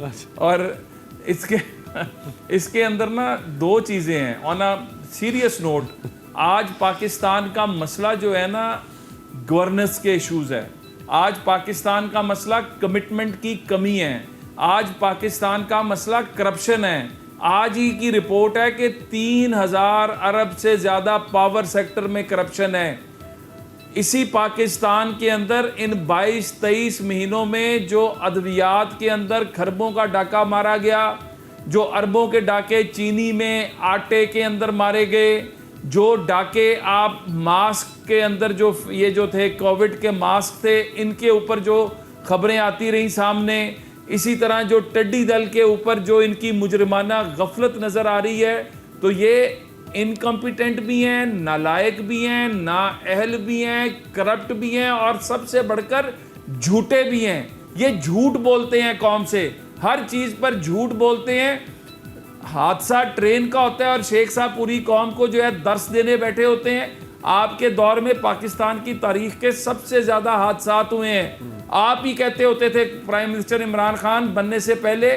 और इसके अंदर ना दो चीजें हैं। ऑन अ सीरियस नोट, आज पाकिस्तान का मसला जो है ना गवर्नेंस के इश्यूज है। आज पाकिस्तान का मसला कमिटमेंट की कमी है। आज पाकिस्तान का मसला करप्शन है। आज ही की रिपोर्ट है कि 3000 अरब से ज्यादा पावर सेक्टर में करप्शन है। इसी पाकिस्तान के अंदर इन 22-23 महीनों में जो अद्वियात के अंदर खरबों का डाका मारा गया, जो अरबों के डाके चीनी में, आटे के अंदर मारे गए, जो डाके आप मास्क के अंदर जो ये जो थे कोविड के मास्क थे, इनके ऊपर जो खबरें आती रही सामने, इसी तरह जो टिड्डी दल के ऊपर जो इनकी मुजरिमाना गफलत नजर आ रही है, तो ये इनकम्पिटेंट भी हैं, नालायक भी हैं, नाअहल भी हैं, करप्ट भी हैं और सबसे बढ़कर झूठे भी हैं। ये झूठ बोलते हैं कौम से, हर चीज पर झूठ बोलते हैं। हादसा ट्रेन का होता है और शेख साहब पूरी कौम को जो है दर्स देने बैठे होते हैं। आपके दौर में पाकिस्तान की तारीख के सबसे ज्यादा हादसात हुए हैं। आप ही कहते होते थे प्राइम मिनिस्टर इमरान खान बनने से पहले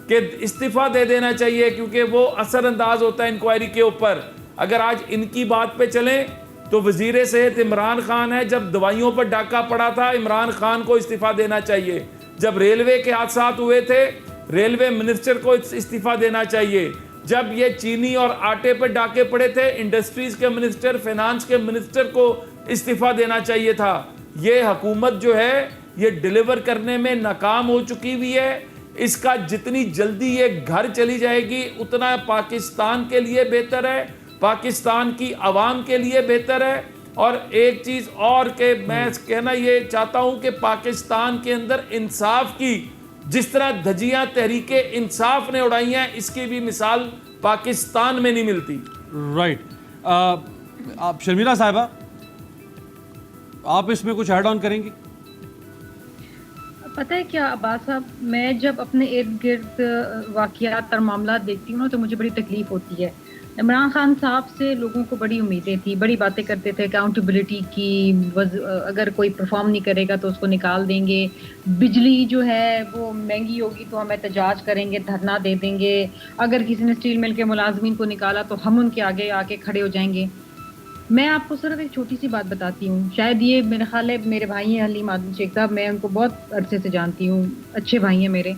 कि इस्तीफा दे देना चाहिए क्योंकि वो असरअंदाज होता है इंक्वायरी के ऊपर। अगर आज इनकी बात पे चलें तो वजीर सेहत इमरान खान है। जब दवाइयों पर डाका पड़ा था, इमरान खान को इस्तीफा देना चाहिए। जब रेलवे के हादसात हुए थे, रेलवे मिनिस्टर को इस्तीफा देना चाहिए। जब ये चीनी और आटे पर डाके पड़े थे, इंडस्ट्रीज के मिनिस्टर, फाइनेंस के मिनिस्टर को इस्तीफा देना चाहिए था। ये हुकूमत जो है ये डिलीवर करने में नाकाम हो चुकी हुई है। इसका जितनी जल्दी ये घर चली जाएगी उतना पाकिस्तान के लिए बेहतर है, पाकिस्तान की आवाम के लिए बेहतर है। और एक चीज और के मैं कहना ये चाहता हूं कि पाकिस्तान के अंदर इंसाफ की जिस तरह धजियां तहरीके इंसाफ ने उड़ाई हैं, इसकी भी मिसाल पाकिस्तान में नहीं मिलती। राइट। आप शर्मिला साहिबा, आप इसमें कुछ ऐड ऑन करेंगी? पता है क्या अब्बास साहब, मैं जब अपने इर्द गिर्द वाक़यात और मामला देखती हूँ ना तो मुझे बड़ी तकलीफ होती है। इमरान खान साहब से लोगों को बड़ी उम्मीदें थी, बड़ी बातें करते थे अकाउंटेबिलिटी की। अगर कोई परफॉर्म नहीं करेगा तो उसको निकाल देंगे, बिजली जो है वो महंगी होगी तो हम एहतजाज करेंगे, धरना दे देंगे, अगर किसी ने स्टील मिल के मुलाजमीन को निकाला तो हम उनके आगे आके खड़े हो जाएंगे। मैं आपको सिर्फ एक छोटी सी बात बताती हूँ, शायद ये मेरा ख्याल है मेरे भाई हैं हलीम आदम शेख साहब, मैं उनको बहुत अरसे से जानती हूँ, अच्छे भाई हैं मेरे,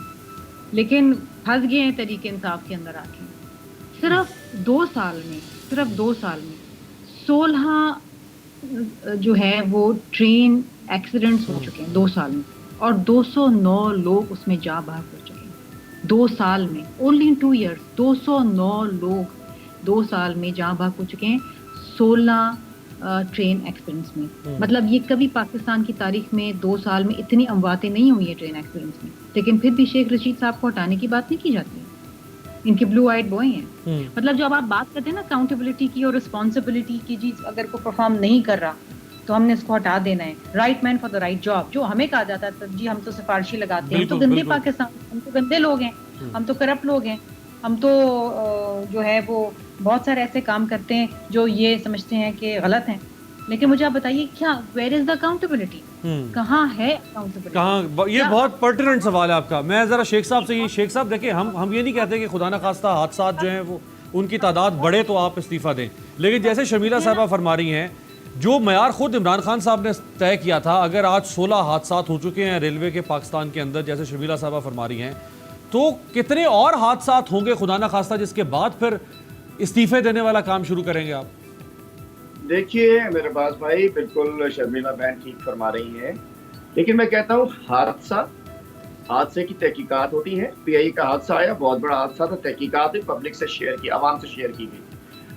लेकिन फंस गए हैं तरीके इंसाफ के अंदर आके। सिर्फ 2 साल में 16 जो है वो ट्रेन एक्सीडेंट्स हो चुके हैं 2 साल में, और 209 लोग उसमें जा बहक हो चुके हैं 2 साल में। ओनली इन 2 years 209 लोग 2 साल में जा बहक हो चुके हैं 16 ट्रेन एक्सीडेंट्स में। मतलब ये कभी पाकिस्तान की तारीख में 2 साल में इतनी अमवातें नहीं हुई है ट्रेन एक्सीडेंट्स में, लेकिन फिर भी शेख रशीद साहब को हटाने की बात नहीं की जाती है। इनके ब्लू आइड बॉय हैं। मतलब जब आप बात करते हैं ना अकाउंटेबिलिटी की और रिस्पॉन्सिबिलिटी की, जी अगर कोई परफॉर्म नहीं कर रहा तो हमने इसको हटा देना है। Right man for the right job, जो हमें कहा जाता है जी हम तो सिफारिशी लगाते हैं, हम तो गंदे पाकिस्तान, हम तो गंदे लोग हैं, हम तो करप्ट लोग हैं, हम तो जो है वो बहुत सारे ऐसे काम करते हैं जो ये समझते हैं कि गलत हैं। लेकिन मुझे आप बताइए क्या वेयर इज द अकाउंटेबिलिटी, कहाँ है अकाउंटेबिलिटी? कहाँ? ये बहुत पर्टिनेंट सवाल है आपका। मैं जरा शेख साहब से, ये शेख साहब देखिए, हम ये नहीं कहते कि खुदा न खास्ता हादसात जो हैं वो उनकी तादाद बढ़े तो आप इस्तीफ़ा दें। लेकिन जैसे शर्मिला साहबा फरमा रही हैं, जो मयार खुद इमरान खान साहब ने तय किया था, अगर आज 16 हादसा हो चुके हैं रेलवे के पाकिस्तान के अंदर, जैसे शर्मिला साहबा फरमा रही हैं, तो कितने और हादसा होंगे खुदा ना खास्ता जिसके बाद फिर इस्तीफे देने वाला काम शुरू करेंगे आप? देखिए मेरे पास भाई, बिल्कुल शर्मिला बहन ठीक फरमा रही हैं, लेकिन मैं कहता हूँ हादसे की तहकीकात होती है। पीआई का हादसा आया, बहुत बड़ा हादसा था, तहकीकात पब्लिक से शेयर की, आवाम से शेयर की गई।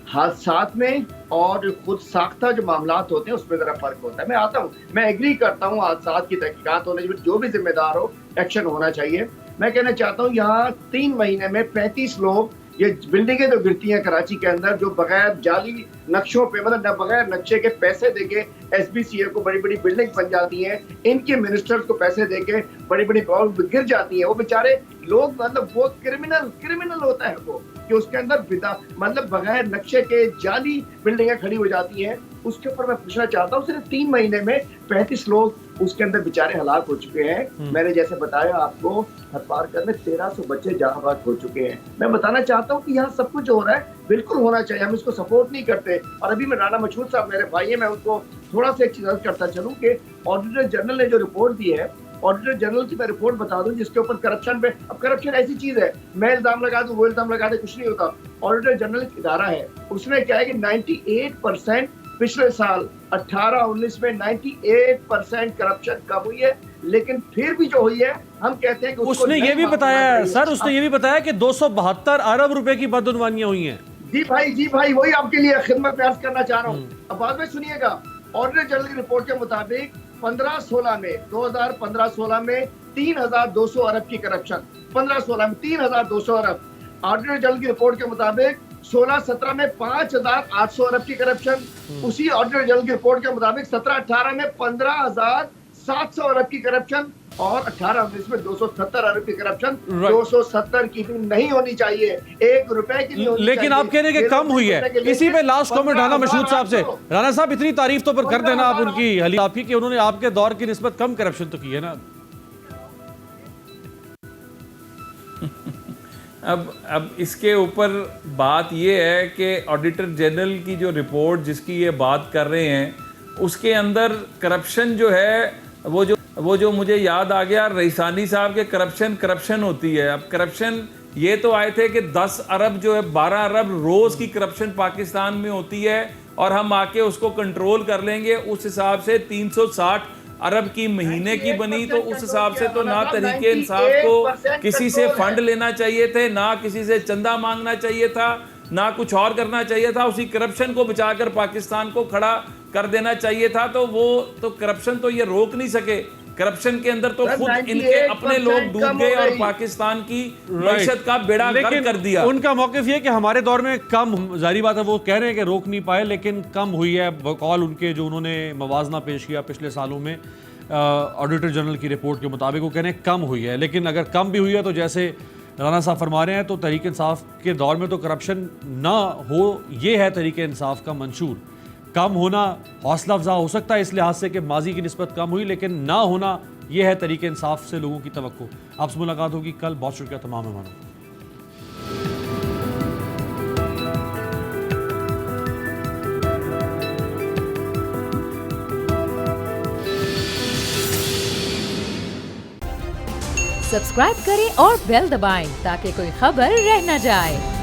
हादसात में और खुद साख्ता जो मामलात होते हैं उसमें जरा फर्क होता है। मैं आता हूँ, मैं एग्री करता हूँ हादसात की तहकीकात होने चाहिए, जो भी जिम्मेदार हो एक्शन होना चाहिए। मैं कहना चाहता हूँ यहाँ 3 महीने में 35 लोग, ये बिल्डिंगें जो गिरती हैं कराची के अंदर, जो बगैर जाली नक्शों पे, मतलब बगैर नक्शे के पैसे देके SBCA को बड़ी बड़ी बिल्डिंग बन जाती हैं, इनके मिनिस्टर्स को पैसे देके बड़ी बड़ी गिर जाती हैं। वो बेचारे लोग, मतलब वो क्रिमिनल होता है वो, कि उसके अंदर मतलब बगैर नक्शे के जाली बिल्डिंगें खड़ी हो जाती हैं। उसके ऊपर मैं पूछना चाहता हूँ, सिर्फ 3 महीने में 35 लोग उसके अंदर बेचारे हलाक हो चुके हैं। मैंने जैसे बताया आपको, हथपारकर में 1300 बच्चे जहाँ बात हो चुके हैं। मैं बताना चाहता हूँ कि यहाँ सब कुछ हो रहा है, बिल्कुल होना चाहिए, हम इसको सपोर्ट नहीं करते। और अभी मैं राना मशहूद साहब मेरे भाई है, मैं उनको थोड़ा सा एक चीज अर्ज करता चलूँ कि ऑडिटर जनरल ने जो रिपोर्ट दी है, ऑडिटर जनरल की मैं रिपोर्ट बता दूं जिसके ऊपर करप्शन पे, अब करप्शन ऐसी चीज है, मैं इल्जाम लगा दूं, वो इल्जाम लगा दे, कुछ नहीं होता। ऑडिटर जनरल एक इदारा है, उसने क्या है कि 98% पिछले साल 18-19 में 98% करप्शन कम हुई है, लेकिन फिर भी जो हुई है हम कहते हैं कि उसने ये भी बताया सर, उसने ये भी बताया कि 272 अरब रुपए की बदउनवानियां हुई हैं। जी भाई, वही आपके लिए खिदमत में अर्ज करना चाह रहा हूँ। अब बाद में सुनिएगा, ऑडिटर जनरल की रिपोर्ट के मुताबिक 2015-16 में 3,200 अरब की करप्शन, 15-16 में 3,200 अरब। ऑडिटर जनरल की रिपोर्ट के मुताबिक 16-17 में 5,800 अरब की करप्शन। उसी ऑडिटर जनरल की रिपोर्ट के मुताबिक 17-18 में 15,700 अरब की करप्शन, और 18-19 में 270 अरब की करप्शन। 270 की भी नहीं होनी चाहिए, 1 रुपए की नहीं होनी लेकिन चाहिए। आप कह रहे हैं कि कम हुई है। इसी पे लास्ट कमेंट राना मशहूद साहब से। राना साहब, इतनी तारीफ तो पर कर देना आप उनकी, हली आपकी, कि उन्होंने आपके दौर की निस्बत कम करप्शन तो की है ना। अब इसके ऊपर बात ये है कि ऑडिटर जनरल की जो रिपोर्ट जिसकी ये बात कर रहे हैं, उसके अंदर करप्शन जो है, वो जो मुझे याद आ गया रईसानी साहब के, करप्शन होती है। अब करप्शन ये तो आए थे कि 10 अरब जो है 12 अरब रोज की करप्शन पाकिस्तान में होती है, और हम आके उसको कंट्रोल कर लेंगे। उस हिसाब से 360 अरब की महीने की बनी, तो उस हिसाब से तो ना तरीके इंसाफ को किसी से फंड लेना चाहिए थे, ना किसी से चंदा मांगना चाहिए था, ना कुछ और करना चाहिए था। उसी करप्शन को बचाकर पाकिस्तान को खड़ा कर देना चाहिए था। तो वो तो करप्शन तो ये रोक नहीं सके। करप्शन के अंदर तो खुद इनके अपने लोग डूब गए और पाकिस्तान की मईशत का बेड़ा गर्क कर दिया। उनका मौक़िफ़ ये कि हमारे दौर में कम, जारी बात है, वो कह रहे हैं कि रोक नहीं पाए, लेकिन कम हुई है। बकौल उनके जो उन्होंने मवाजना पेश किया पिछले सालों में ऑडिटर जनरल की रिपोर्ट के मुताबिक, वो कह रहे हैं कम हुई है। लेकिन अगर कम भी हुई है तो जैसे राना साहब फरमा रहे हैं, तो तहरीक इंसाफ के दौर में तो करप्शन ना हो, ये है तहरीक इंसाफ का मंशूर। कम होना हौसला अफजा हो सकता है इस लिहाज से कि माजी की निस्बत कम हुई, लेकिन ना होना यह है तरीके इंसाफ से लोगों की तवक्को। आपसे मुलाकात होगी कल। बहुत शुक्रिया तमाम मेहमानों। सब्सक्राइब करें और बेल दबाएं ताकि कोई खबर रह न जाए।